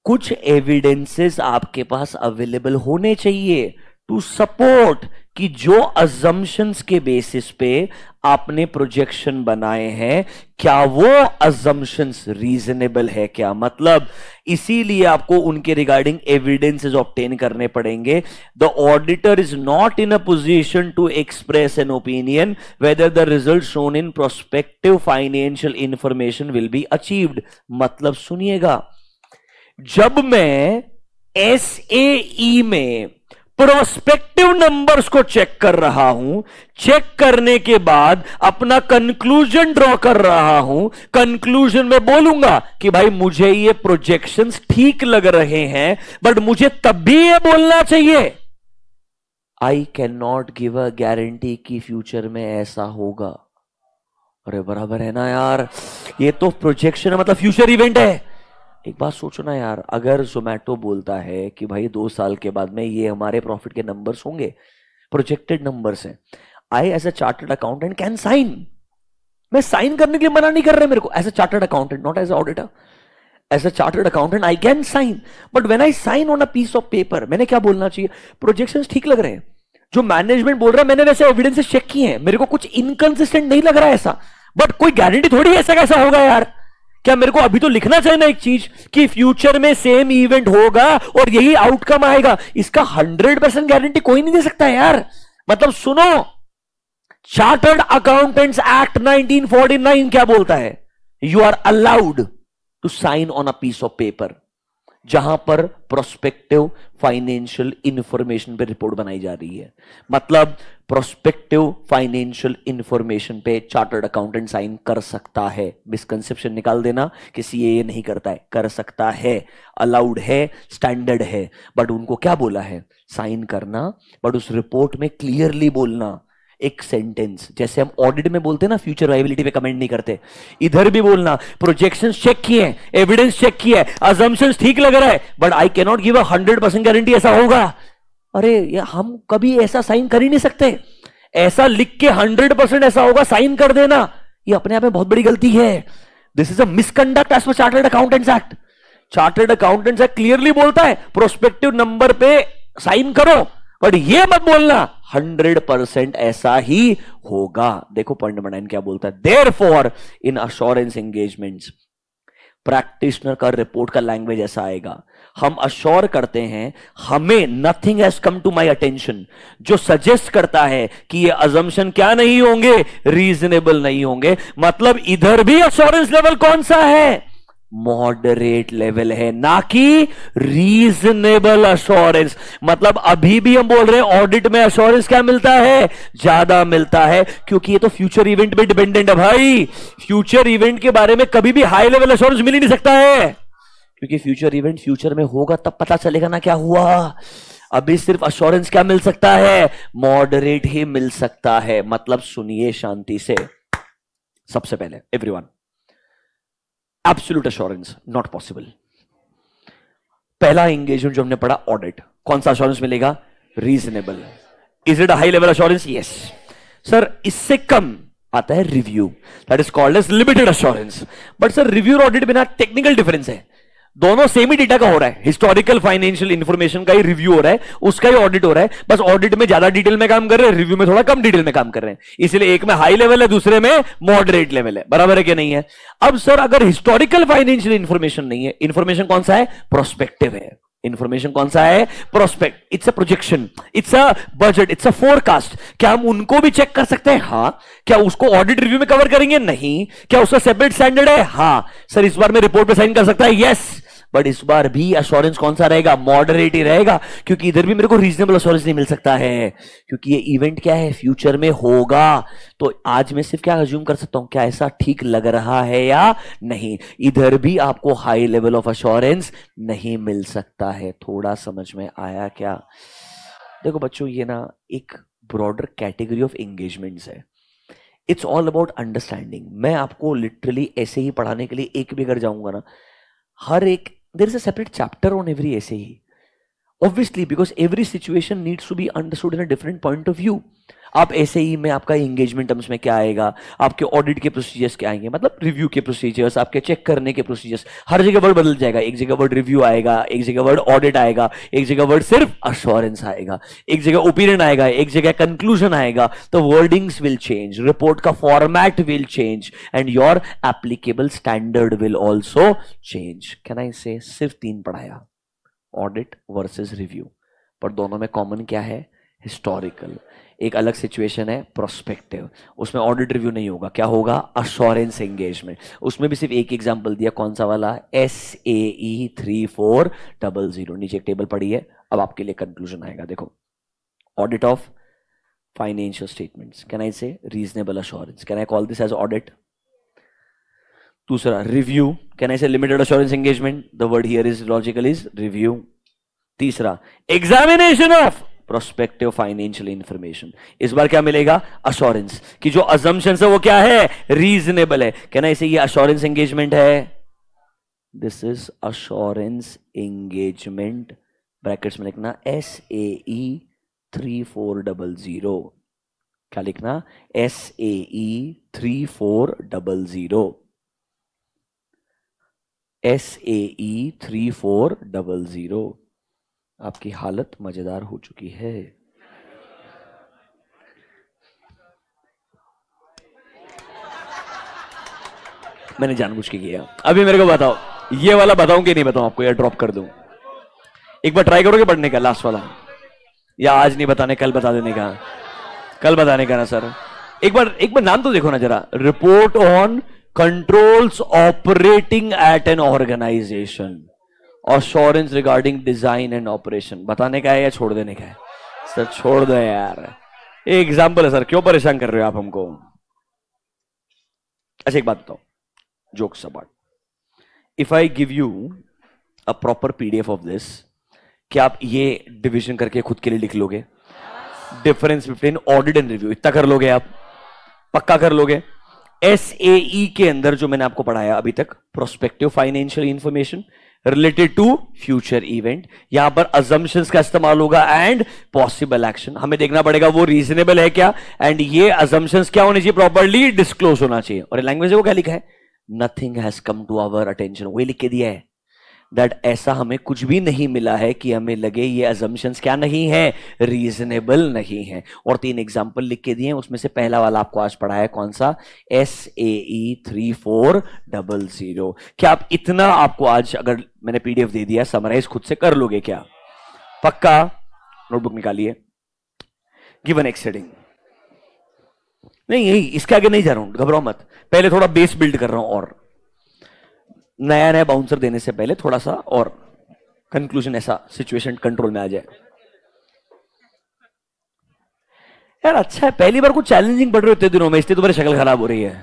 कुछ एविडेंसेस आपके पास अवेलेबल होने चाहिए टू सपोर्ट कि जो अजम्पशंस के बेसिस पे आपने प्रोजेक्शन बनाए हैं, क्या वो अजम्पशंस रीजनेबल है क्या? मतलब इसीलिए आपको उनके रिगार्डिंग एविडेंसेस ऑब्टेन करने पड़ेंगे। The auditor is not in a position to express an opinion whether the result shown in prospective financial information will be achieved. मतलब सुनिएगा, जब मैं एसएई में प्रोस्पेक्टिव नंबर्स को चेक कर रहा हूं, चेक करने के बाद अपना कंक्लूजन ड्रॉ कर रहा हूं, कंक्लूजन में बोलूंगा कि भाई मुझे ये प्रोजेक्शंस ठीक लग रहे हैं, बट मुझे तब भी ये बोलना चाहिए I can not give a guarantee कि फ्यूचर में ऐसा होगा। अरे बराबर है ना यार, ये तो प्रोजेक्शन है, मतलब फ्यूचर इवेंट है। एक बात सोचो ना यार, अगर जोमेटो बोलता है कि भाई 2 साल के बाद में ये हमारे प्रॉफिट के नंबर्स होंगे, प्रोजेक्टेड नंबर्स हैं, I as a chartered accountant can sign. मैं साइन करने के लिए मना नहीं कर रहे मेरे को, as a chartered accountant, not as a auditor, as a chartered accountant I can sign. But when I sign on a piece of paper, मैंने क्या बोलना चाहिए? प्रोजेक्शंस ठीक लग रहे हैं, जो मैनेजमेंट बोल रहा है मैंने वैसे एविडेंसेस चेक किए हैं, मेरे को कुछ इनकंसिस्टेंट नहीं लग रहा है ऐसा, बट कोई गारंटी थोड़ी ऐसा कैसा होगा यार। क्या मेरे को अभी तो लिखना चाहिए ना एक चीज कि फ्यूचर में सेम इवेंट होगा और यही आउटकम आएगा? इसका 100% गारंटी कोई नहीं दे सकता यार। मतलब सुनो, चार्टर्ड अकाउंटेंट्स एक्ट 1949 क्या बोलता है? You are allowed to sign on a piece of paper, जहां पर प्रोस्पेक्टिव फाइनेंशियल इंफॉर्मेशन पे रिपोर्ट बनाई जा रही है। मतलब प्रोस्पेक्टिव फाइनेंशियल इंफॉर्मेशन पे चार्टर्ड अकाउंटेंट साइन कर सकता है। मिसकंसेप्शन निकाल देना कि सीए नहीं करता है, कर सकता है, अलाउड है, स्टैंडर्ड है। बट उनको क्या बोला है? साइन करना, बट उस रिपोर्ट में क्लियरली बोलना एक सेंटेंस, जैसे हम ऑडिट में बोलते हैं ना फ्यूचर वायबिलिटी पे कमेंट नहीं करते, इधर भी बोलना प्रोजेक्शंस चेक किए, एविडेंस चेक किया है, अजम्पशंस ठीक लग रहा है, but I can not give a 100% guarantee ऐसा होगा। अरे ये हम कभी ऐसा साइन कर ही नहीं सकते। ऐसा लिख के 100% ऐसा होगा साइन कर देना, ये अपने आप में बहुत बड़ी गलती है। This is a misconduct as per chartered accountants act. Chartered accountants act clearly बोलता है प्रोस्पेक्टिव नंबर पे साइन करो, बट ये मत बोलना 100% ऐसा ही होगा। देखो पॉइंट नंबर 9 क्या बोलता है, therefore in assurance engagements practitioner का रिपोर्ट का लैंग्वेज ऐसा आएगा, हम अश्योर करते हैं, हमें nothing has come to my attention जो सजेस्ट करता है कि ये अजम्पशन क्या नहीं होंगे, रीजनेबल नहीं होंगे। मतलब इधर भी अश्योरेंस लेवल कौन सा है? मॉडरेट लेवल है, ना कि रीजनेबल अश्योरेंस। मतलब अभी भी हम बोल रहे हैं ऑडिट में अश्योरेंस क्या मिलता है? ज्यादा मिलता है, क्योंकि ये तो फ्यूचर इवेंट पे डिपेंडेंट है भाई। फ्यूचर इवेंट के बारे में कभी भी हाई लेवल अश्योरेंस मिल ही नहीं सकता है, क्योंकि फ्यूचर इवेंट फ्यूचर में होगा तब पता चलेगा ना क्या हुआ। अभी सिर्फ अश्योरेंस क्या मिल सकता है? मॉडरेट ही मिल सकता है। मतलब सुनिए शांति से, सबसे पहले everyone, absolute assurance not possible. पहला एंगेजमेंट जो हमने पढ़ा ऑडिट, कौन सा अश्योरेंस मिलेगा? Reasonable. Is it a high level assurance? Yes sir. इससे कम आता है review, that is called as limited assurance. But sir review और ऑडिट बिना टेक्निकल डिफरेंस है, दोनों सेम ही डेटा का हो रहा है, हिस्टोरिकल फाइनेंशियल इंफॉर्मेशन का ही रिव्यू हो रहा है, उसका ही ऑडिट हो रहा है। बस ऑडिट में ज्यादा डिटेल में काम कर रहे हैं, रिव्यू में थोड़ा कम डिटेल में काम कर रहे हैं, इसलिए एक में हाई लेवल है, दूसरे में मॉडरेट लेवल है। बराबर है क्या नहीं है? अब सर अगर हिस्टोरिकल फाइनेंशियल इंफॉर्मेशन नहीं है, इंफॉर्मेशन कौन सा है? प्रोस्पेक्टिव है। इंफॉर्मेशन कौन सा है? Prospect. It's a projection, it's a budget, it's a forecast. क्या हम उनको भी चेक कर सकते हैं? हाँ। क्या उसको ऑडिट रिव्यू में कवर करेंगे? नहीं। क्या उसका सेपरेट स्टैंडर्ड है? हाँ। सर इस बार में रिपोर्ट पे साइन कर सकता है? यस। बट इस बार भी अश्योरेंस कौन सा रहेगा? मॉडरेट ही रहेगा, क्योंकि इधर भी मेरे को रीजनेबल अश्योरेंस नहीं मिल सकता है, क्योंकि ये इवेंट क्या है? फ्यूचर में होगा। तो आज मैं सिर्फ क्या अज्यूम कर सकता हूं, क्या ऐसा ठीक लग रहा है या नहीं? इधर भी आपको हाई लेवल ऑफ अश्योरेंस नहीं मिल सकता है। थोड़ा समझ में आया क्या? देखो बच्चों, ये ना एक ब्रॉडर कैटेगरी ऑफ एंगेजमेंट्स है। It's all about understanding. मैं आपको लिटरली ऐसे ही पढ़ाने के लिए एक भी अगर जाऊंगा ना, हर एक there is a separate chapter on every SAE, obviously, because every situation needs to be understood in a different point of view. आप SAE में आपका एंगेजमेंट टर्म्स में क्या आएगा, आपके ऑडिट के प्रोसीजर्स क्या आएंगे, मतलब रिव्यू के प्रोसीजर्स, आपके चेक करने के प्रोसीजर्स, हर जगह वर्ड बदल जाएगा। एक जगह वर्ड रिव्यू आएगा, एक जगह वर्ड ऑडिट आएगा, एक जगह वर्ड सिर्फ अश्योरेंस आएगा, एक जगह ओपिनियन आएगा, एक जगह कंक्लूजन आएगा। तो वर्डिंग्स विल चेंज, रिपोर्ट का format will change, and your applicable standard will also change. Can I से सिर्फ 3 पढ़ाया, ऑडिट वर्सेस रिव्यू, पर दोनों में कॉमन क्या है? हिस्टोरिकल। एक अलग सिचुएशन है प्रोस्पेक्टिव, उसमें ऑडिट रिव्यू नहीं होगा, क्या होगा? Assurance engagement. उसमें भी सिर्फ एक एग्जांपल दिया, कौन सा वाला? SAE 3400। नीचे एक टेबल पड़ी है, अब आपके लिए कंक्लूजन आएगा। देखो, audit of financial statements, can I say reasonable assurance, can I call this as audit. दूसरा review, can I say limited assurance engagement, the word here is logical is review. तीसरा examination of prospective financial information, इस बार क्या मिलेगा? Assurance कि जो assumptions है वो क्या है? रीजनेबल है। कहना इसे ये अश्योरेंस एंगेजमेंट है, this is assurance engagement, brackets में लिखना SAE 3400। क्या लिखना? SAE 3400, SAE 3400। आपकी हालत मजेदार हो चुकी है। मैंने जानबूझ के किया। अभी मेरे को बताओ, ये वाला बताऊं कि नहीं बताऊं आपको, या ड्रॉप कर दूं? एक बार ट्राई करोगे पढ़ने का लास्ट वाला, या आज नहीं बताने, कल बता देने का? कल बताने का ना सर। एक बार नाम तो देखो ना जरा, report on controls operating at an organisation, assurance regarding design and operation. बताने का है या छोड़ देने का है? सर छोड़ दो यार, एक एग्जाम्पल है सर, क्यों परेशान कर रहे हो आप हमको? अच्छा एक बात बताओ, jokes apart, if I give you a proper PDF of this, क्या आप ये डिवीजन करके खुद के लिए लिख लोगे? Difference between audit and review, इतना कर लोगे आप? पक्का कर लोगे? एसएई के अंदर जो मैंने आपको पढ़ाया अभी तक, prospective financial information related to future event, यहां पर अजम्पशंस का इस्तेमाल होगा एंड पॉसिबल एक्शन। हमें देखना पड़ेगा वो रीजनेबल है क्या, एंड ये अजम्पशंस क्या होनी चाहिए, प्रॉपर्ली डिस्क्लोज होना चाहिए। और लैंग्वेज को क्या लिखा है? Nothing has come to our attention, वही लिख के दिया है दैट ऐसा हमें कुछ भी नहीं मिला है कि हमें लगे ये अजम्पशंस क्या नहीं है, रीजनेबल नहीं है। और 3 एग्जांपल लिख के दिए हैं, उसमें से पहला वाला आपको आज पढ़ा है, कौन सा? SAE 3400। क्या आप इतना आपको आज अगर मैंने पीडीएफ दे दिया, समराइज खुद से कर लोगे क्या? पक्का? नोटबुक निकालिए, गिव एन एक्स हेडिंग। नहीं यही, इसके आगे नहीं जा रहा हूं, घबराओ मत, पहले थोड़ा बेस बिल्ड कर रहा हूं, और नया नया बाउंसर देने से पहले थोड़ा सा और कंक्लूजन, ऐसा सिचुएशन कंट्रोल में आ जाए। यार अच्छा है, पहली बार कुछ चैलेंजिंग पढ़ रहे हो इतने दिनों में, इसलिए तुम्हारी शक्ल खराब हो रही है।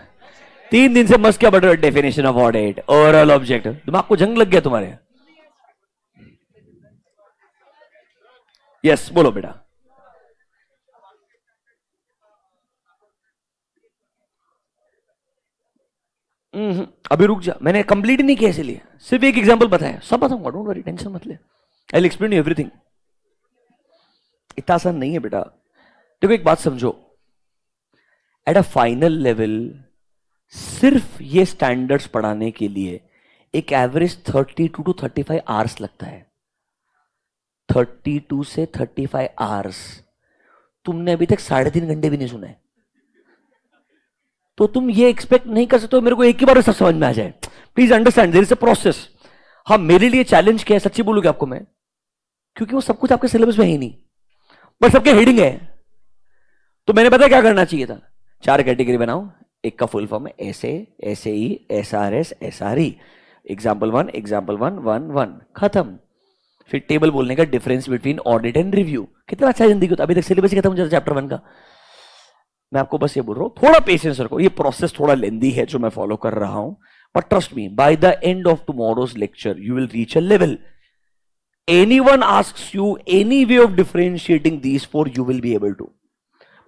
3 दिन से मस्त क्या पढ़ रहे हो? Definition of audit, overall object, दिमाग को जंग लग गया तुम्हारे। यस बोलो बेटा। अभी रुक जा, मैंने कंप्लीट नहीं किया, इसलिए सिर्फ एक एग्जांपल बताया, सब बताऊंगा, डोंट वरी, टेंशन मत ले, I will explain you everything. इतना आसान नहीं है बेटा। देखो एक बात समझो, एट अ फाइनल लेवल सिर्फ ये स्टैंडर्ड्स पढ़ाने के लिए एक एवरेज 32 to 35 आवर्स लगता है। 32 से 35 आवर्स, तुमने अभी तक 3.5 घंटे भी नहीं सुना है, तो तुम ये एक्सपेक्ट नहीं कर सकते हो मेरे को एक ही बार में सब समझ में आ जाए। Please understand there is a process. हाँ मेरे लिए चैलेंज क्या है, सच्ची बोलूंगा आपको मैं, क्योंकि वो सब कुछ आपके सिलेबस में है ही नहीं, बस सबके हेडिंग है। तो मैंने पता क्या करना चाहिए था, 4 कैटेगरी बनाओ, एक का फुल फॉर्म है S A, S A E, S R S, S R E, example 1, example 1, 1, 1, खत्म। फिर टेबल बोलने का, difference between audit and review. कितना अच्छा जिंदगी होता, अभी तक सिलेबस ही खत्म हो जाता चैप्टर 1 का। मैं आपको बस ये बोल रहा हूं, थोड़ा पेशेंस रखो, ये प्रोसेस थोड़ा लेंदी है जो मैं फॉलो कर रहा हूं, but trust me, by the end of tomorrow's lecture you will reach a level, anyone asks you any way of differentiating these 4 you will be able to,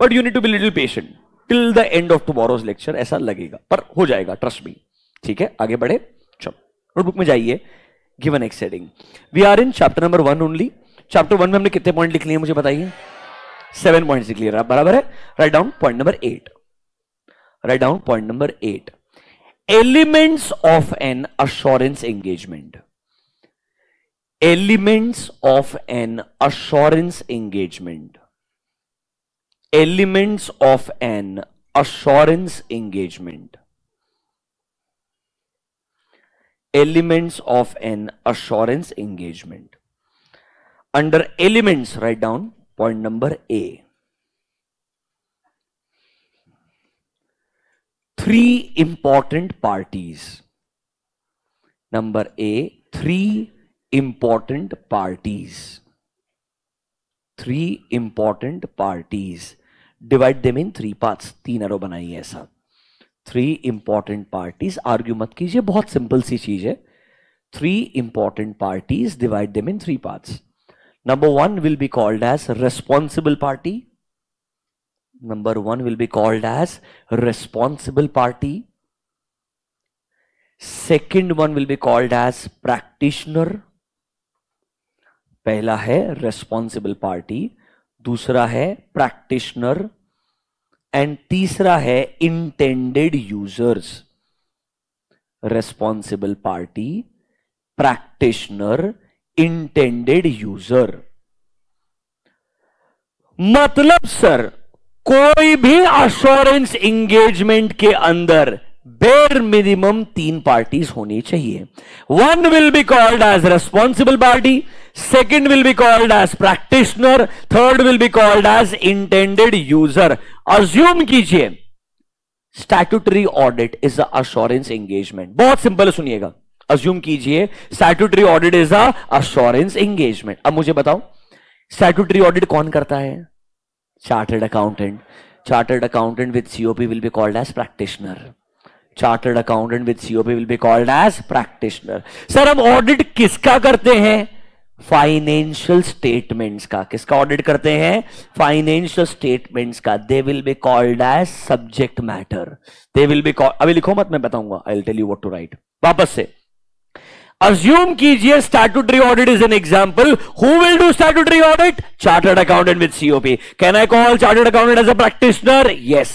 but you need to be little patient till the end of tomorrow's lecture, ऐसा लगेगा पर हो जाएगा, trust me। ठीक है आगे बढ़े, चलो नोटबुक में जाइए, give an X heading. We are in chapter number 1 only. Chapter 1 में हमने कितने पॉइंट लिख लिए मुझे बताइए? 7 पॉइंट्स लिख लिए, बराबर है। Write down point number 8, write down point number 8, elements of an assurance engagement. Elements of an assurance engagement. Elements of an assurance engagement. Elements of an assurance engagement. Under elements, write down point number A. 3 important parties. Number A, 3 important parties. 3 important parties. Divide them in 3 parts. 3 arrow बनाइए ऐसा। 3 important parties, argue मत कीजिए, बहुत simple सी चीज है। 3 important parties, divide them in 3 parts. Number 1 will be called as responsible party. Number 1 will be called as responsible party. Second one will be called as practitioner. पहला है responsible party, दूसरा है practitioner, and तीसरा है intended users. Responsible party, practitioner, intended user. मतलब sir कोई भी assurance engagement के अंदर बेर मिनिमम 3 पार्टीज होनी चाहिए। 1 will be called as responsible party, second will be called as practitioner, third will be called as intended user. Assume कीजिए statutory audit is a assurance engagement. बहुत simple है, सुनिएगा। Assume कीजिए statutory audit is a assurance engagement. अब मुझे बताओ statutory audit कौन करता है? Chartered accountant. Chartered accountant with C O P will be called as practitioner. Chartered accountant with C O P will be called as practitioner. Sir हम ऑडिट किसका करते हैं? फाइनेंशियल स्टेटमेंट्स का। किसका ऑडिट करते हैं? फाइनेंशियल स्टेटमेंट्स का। They will be called as subject matter. They will be called, अभी लिखो मत, मैं बताऊंगा। I will tell you what to write. वापस से अज्यूम कीजिए statutory audit is an example. Who will do statutory audit? Chartered accountant with C O P. Can I call chartered accountant as a practitioner? Yes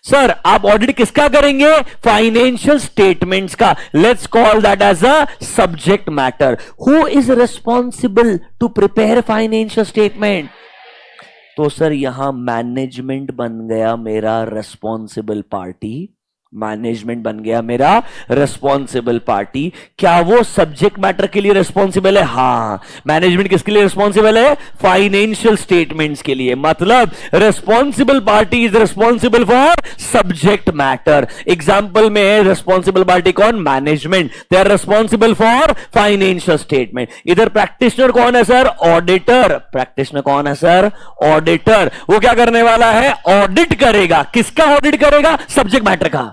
sir. आप audit किसका करेंगे? Financial statements का। Let's call that as a subject matter. Who is responsible to prepare financial statement? तो sir यहां management बन गया मेरा responsible party. Management बन गया मेरा रिस्पॉन्सिबल पार्टी। क्या वो सब्जेक्ट मैटर के लिए रिस्पॉन्सिबल है? हाँ। मैनेजमेंट किसके लिए रिस्पॉन्सिबल है? फाइनेंशियल स्टेटमेंट्स के लिए। मतलब responsible party is responsible for subject matter. Example में है रिस्पॉन्सिबल पार्टी कौन? Management. They are responsible for financial statement. इधर प्रैक्टिशनर कौन है सर? ऑडिटर। प्रैक्टिशनर कौन है सर? ऑडिटर। वो क्या करने वाला है? ऑडिट करेगा। किसका ऑडिट करेगा? सब्जेक्ट मैटर का।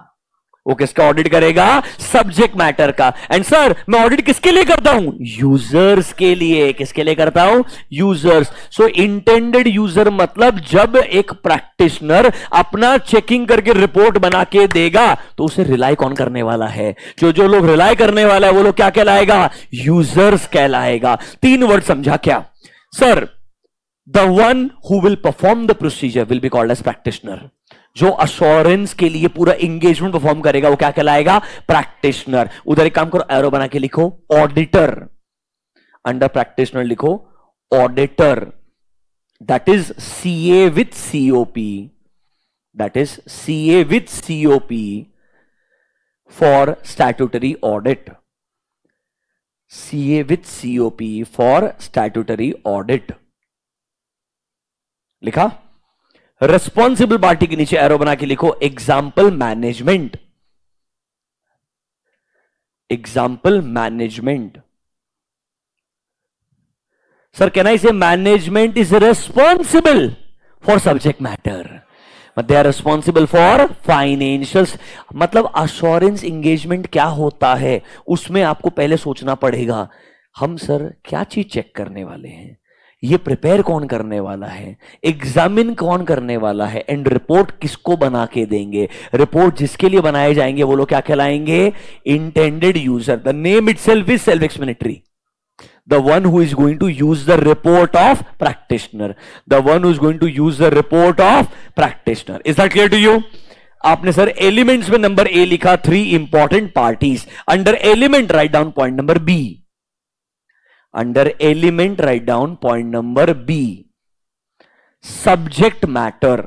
वो किसका ऑडिट करेगा? सब्जेक्ट मैटर का। एंड सर मैं ऑडिट किसके लिए करता हूं? यूजर्स के लिए। किसके लिए करता हूं? यूजर्स। सो इंटेंडेड यूजर मतलब जब एक प्रैक्टिशनर अपना चेकिंग करके रिपोर्ट बना के देगा तो उसे रिलाई कौन करने वाला है? जो लोग रिलाई करने वाला है वो लोग क्या कहलाएगा? यूजर्स कहलाएगा। 3 वर्ड समझा क्या? Sir the one who will perform the procedure will be called as practitioner. जो अश्योरेंस के लिए पूरा एंगेजमेंट परफॉर्म करेगा वो क्या कहलाएगा? प्रैक्टिशनर। उधर एक काम करो, एरो बना के लिखो ऑडिटर। अंडर प्रैक्टिशनर लिखो auditor. That is CA with COP. That is CA with COP for statutory audit. CA with COP for statutory audit. लिखा? रिस्पॉन्सिबल पार्टी के नीचे एरो बना के लिखो example management. Example management. Sir can I say management is responsible for subject matter. They are responsible for financials. मतलब assurance engagement क्या होता है उसमें आपको पहले सोचना पड़ेगा। हम सर क्या चीज चेक करने वाले हैं? ये प्रिपेयर कौन करने वाला है? एग्जामिन कौन करने वाला है? एंड रिपोर्ट किसको बना के देंगे? रिपोर्ट जिसके लिए बनाए जाएंगे वो लोग क्या कहलाएंगे? Intended user. The name itself is self explanatory. The one who is going to use the report of practitioner. The one who is going to use the report of practitioner. Is that clear to you? आपने sir elements में नंबर A लिखा 3 important parties. Under element write down point number B. Under element write down point number B. Subject matter.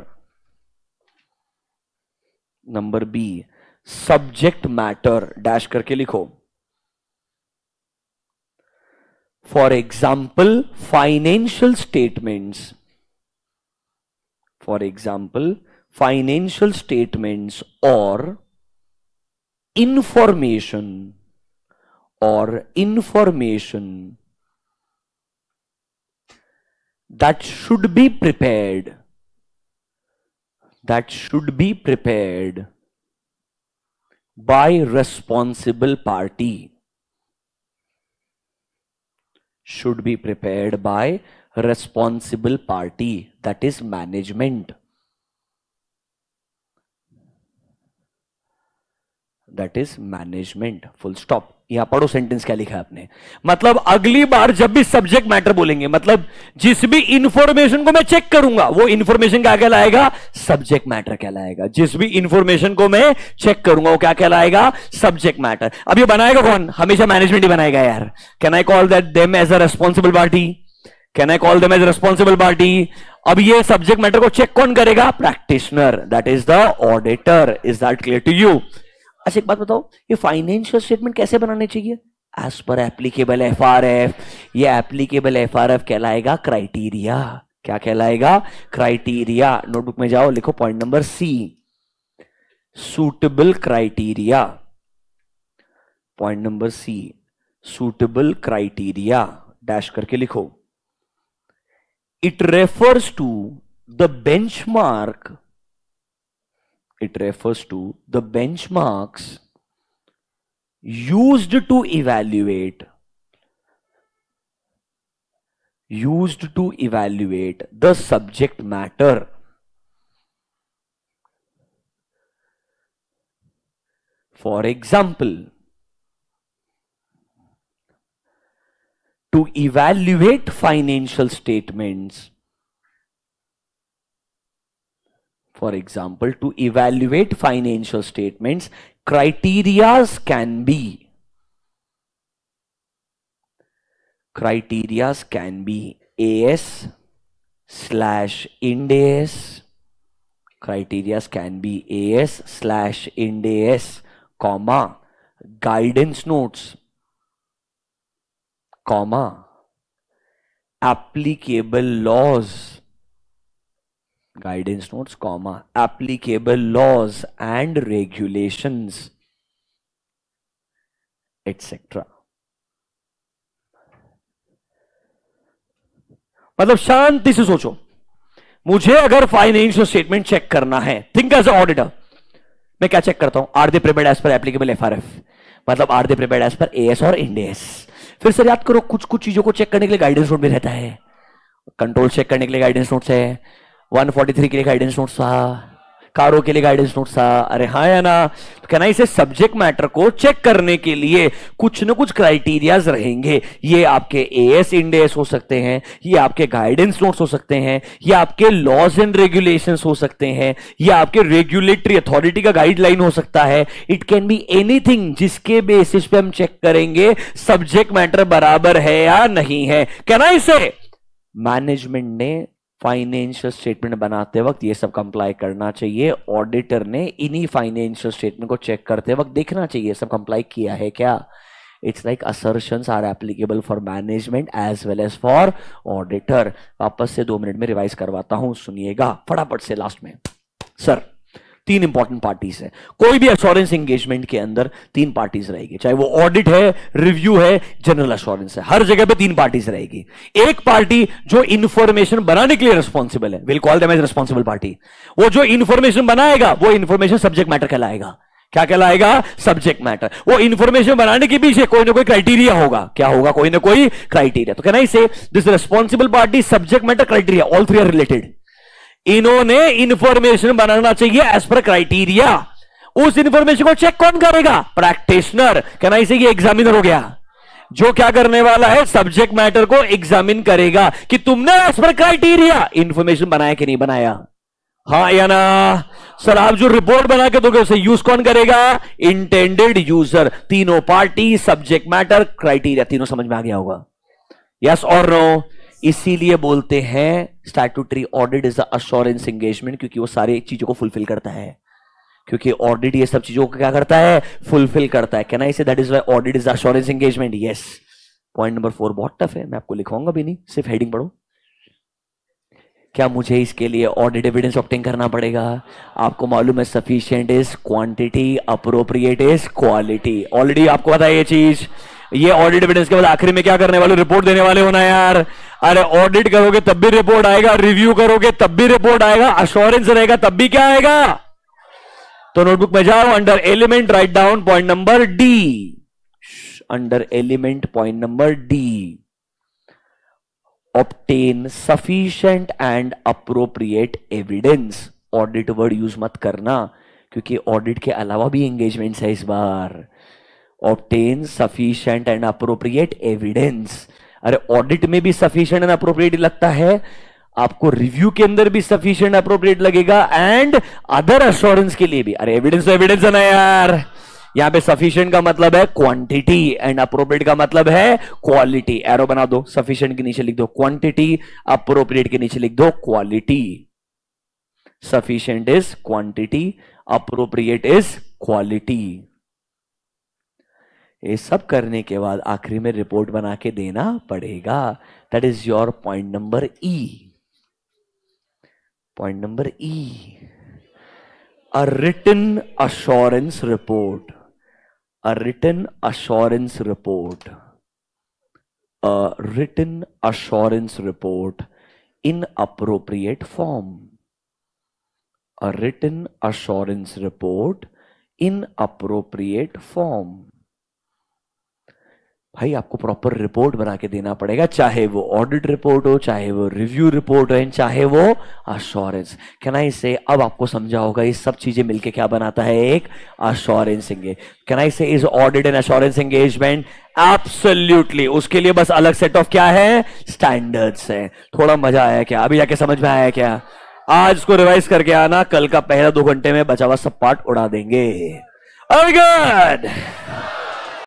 Number B subject matter dash करके लिखो। For example, financial statements. For example, financial statements or information that should be prepared by responsible party. Should be prepared by responsible party, that is management. That is management. Full stop. यहां पढ़ो sentence क्या लिखा है आपने। मतलब अगली बार जब भी सब्जेक्ट मैटर बोलेंगे, मतलब जिस भी इंफॉर्मेशन को मैं चेक करूंगा वो इंफॉर्मेशन क्या कहलाएगा? सब्जेक्ट मैटर कहलाएगा। जिस भी इंफॉर्मेशन को मैं चेक करूंगा वो क्या कहलाएगा? Subject matter. अब ये बनाएगा कौन? हमेशा मैनेजमेंट ही बनाएगा यार। Can I call that them as a responsible party? Can I call them as responsible party? अब ये सब्जेक्ट मैटर को चेक कौन करेगा? Practitioner. That is the auditor. Is that clear to you? अच्छा एक बात बताओ, ये फाइनेंशियल स्टेटमेंट कैसे बनाने चाहिए? एज पर एप्लीकेबल एफआरएफ। ये एप्लीकेबल एफआरएफ कहलाएगा क्राइटेरिया। क्या कहलाएगा? क्राइटेरिया। नोटबुक में जाओ, लिखो point number C. suitable criteria. Point number C, suitable criteria, dash करके लिखो. It refers to the benchmark. It refers to the benchmarks used to evaluate the subject matter. For example, to evaluate financial statements. For example, to evaluate financial statements, criterias can be AS/Ind AS. Criterias can be AS/Ind AS, comma, guidance notes, comma, applicable laws, guidance notes, comma, applicable laws and regulations, etc. मतलब शांति से सोचो, मुझे अगर financial statement check करना है, think as a auditor, मैं क्या check करता हूं? आर दे प्रिपेयर्ड एज पर एप्लीकेबल एफआरएफ, मतलब are they prepared as per AS और इंड एस. फिर सर याद करो, कुछ कुछ चीजों को चेक करने के लिए गाइडेंस नोट भी रहता है. कंट्रोल चेक करने के लिए गाइडेंस नोट्स है, 143 के लिए गाइडेंस नोट्स था, कारों के लिए गाइडेंस नोट्स था. अरे हाँ या ना? तो कहना इसे सब्जेक्ट मैटर को चेक करने के लिए कुछ ना कुछ क्राइटेरियाज रहेंगे. ये आपके एएस इंड एस हो सकते हैं, ये आपके गाइडेंस नोट्स हो सकते हैं, ये आपके लॉज एंड रेगुलेशंस हो सकते हैं, ये आपके रेगुलेटरी अथॉरिटी का गाइडलाइन हो सकता है. इट कैन बी एनीथिंग जिसके बेसिस पे हम चेक करेंगे सब्जेक्ट मैटर बराबर है या नहीं है. कहना इसे मैनेजमेंट ने फाइनेंशियल स्टेटमेंट बनाते वक्त ये सब कंप्लाई करना चाहिए. ऑडिटर ने इन्हीं फाइनेंशियल स्टेटमेंट को चेक करते वक्त देखना चाहिए सब कंप्लाई किया है क्या. It's like assertions are applicable for management as well as for auditor. वापस से 2 मिनट में रिवाइज करवाता हूं, सुनिएगा फटाफट से. लास्ट में सर 3 इंपॉर्टेंट पार्टीज है. कोई भी एश्योरेंस एंगेजमेंट के अंदर 3 पार्टीज रहेगी, चाहे वो ऑडिट है, रिव्यू है, जनरल एश्योरेंस है, हर जगह पे 3 पार्टीज रहेगी. एक पार्टी जो इंफॉर्मेशन बनाने के लिए रिस्पॉन्सिबल है, will call them as responsible party. वो जो इंफॉर्मेशन बनाएगा वो इंफॉर्मेशन सब्जेक्ट मैटर कहलाएगा. क्या कहलाएगा? Subject matter. वो इंफॉर्मेशन बनाने के पीछे कोई ना कोई क्राइटेरिया होगा. क्या होगा? कोई ना कोई क्राइटेरिया. तो कहना इसे this responsible party, subject matter, criteria, all 3 are related. इन्होंने इंफॉर्मेशन बनाना चाहिए एज पर क्राइटेरिया. उस इंफॉर्मेशन को चेक कौन करेगा? प्रैक्टिशनर. कहना इसे ये एग्जामिनर हो गया, जो क्या करने वाला है? सब्जेक्ट मैटर को एग्जामिन करेगा कि तुमने एज पर क्राइटेरिया इंफॉर्मेशन बनाया कि नहीं बनाया. हाँ या ना? सर आप जो रिपोर्ट बना के दोगे उसे यूज कौन करेगा? Intended user. तीनों पार्टी, सब्जेक्ट मैटर, क्राइटेरिया, तीनों समझ में आ गया होगा. यस और नो? इसीलिए बोलते हैं statutory audit is the assurance engagement, क्योंकि वो सारी चीजों को फुलफिल करता है. क्योंकि ऑडिट ये सब चीजों को क्या करता है? फुलफिल करता है. Can I say that is why audit is the assurance engagement? Yes. Point number 4 बहुत टफ है, मैं आपको लिखवाऊंगा भी नहीं, सिर्फ हेडिंग पढ़ो. क्या मुझे इसके लिए ऑडिट एविडेंस ऑब्टेन करना पड़ेगा? आपको मालूम है sufficient is quantity, appropriate is quality. Already आपको पता है ये चीज. ये ऑडिट एविडेंस के बाद आखिरी में क्या करने वाले? रिपोर्ट देने वाले होना यार. अरे ऑडिट करोगे तब भी रिपोर्ट आएगा, रिव्यू करोगे तब भी रिपोर्ट आएगा, अश्योरेंस रहेगा तब भी क्या आएगा? तो नोटबुक में जाओ, under element write down point number D. Under element point number D, obtain sufficient and appropriate evidence. Audit word use मत करना, क्योंकि ऑडिट के अलावा भी एंगेजमेंट्स है इस बार. Obtain sufficient and appropriate evidence. अरे ऑडिट में भी सफिशिएंट एंड अप्रोप्रिएट लगता है, आपको रिव्यू के अंदर भी सफिशिएंट अप्रोप्रिएट लगेगा, एंड अदर एश्योरेंस के लिए भी. अरे एविडेंस तो एविडेंस है ना यार. यहां पे सफिशिएंट का मतलब है क्वांटिटी एंड अप्रोप्रिएट का मतलब है क्वालिटी. एरो बना दो, सफिशिएंट के नीचे लिख दो क्वांटिटी, अप्रोप्रिएट के नीचे लिख दो quality. Sufficient is quantity, appropriate is quality. ये सब करने के बाद आखिरी में रिपोर्ट बना के देना पड़ेगा. That is your point number E. Point number E. A written assurance report. A written assurance report. A written assurance report in appropriate form. A written assurance report in appropriate form. भाई आपको proper report बना के देना पड़ेगा, चाहे वो audit report हो, चाहे वो रिव्यू रिपोर्ट हो, चाहे वो अश्योरेंस। कैन आई से, अब आपको समझा होगा ये सब चीजें मिलके क्या बनाता है एक अश्योरेंस एंगेजमेंट। कैन आई से is audit and assurance engagement? Absolutely. उसके लिए बस अलग सेट ऑफ क्या है, स्टैंडर्ड्स है। थोड़ा मजा आया क्या? अभी जाके समझ में आया क्या? आज इसको रिवाइज करके आना, कल का पहला 2 घंटे में बचा हुआ सब पार्ट उड़ा देंगे। गुड।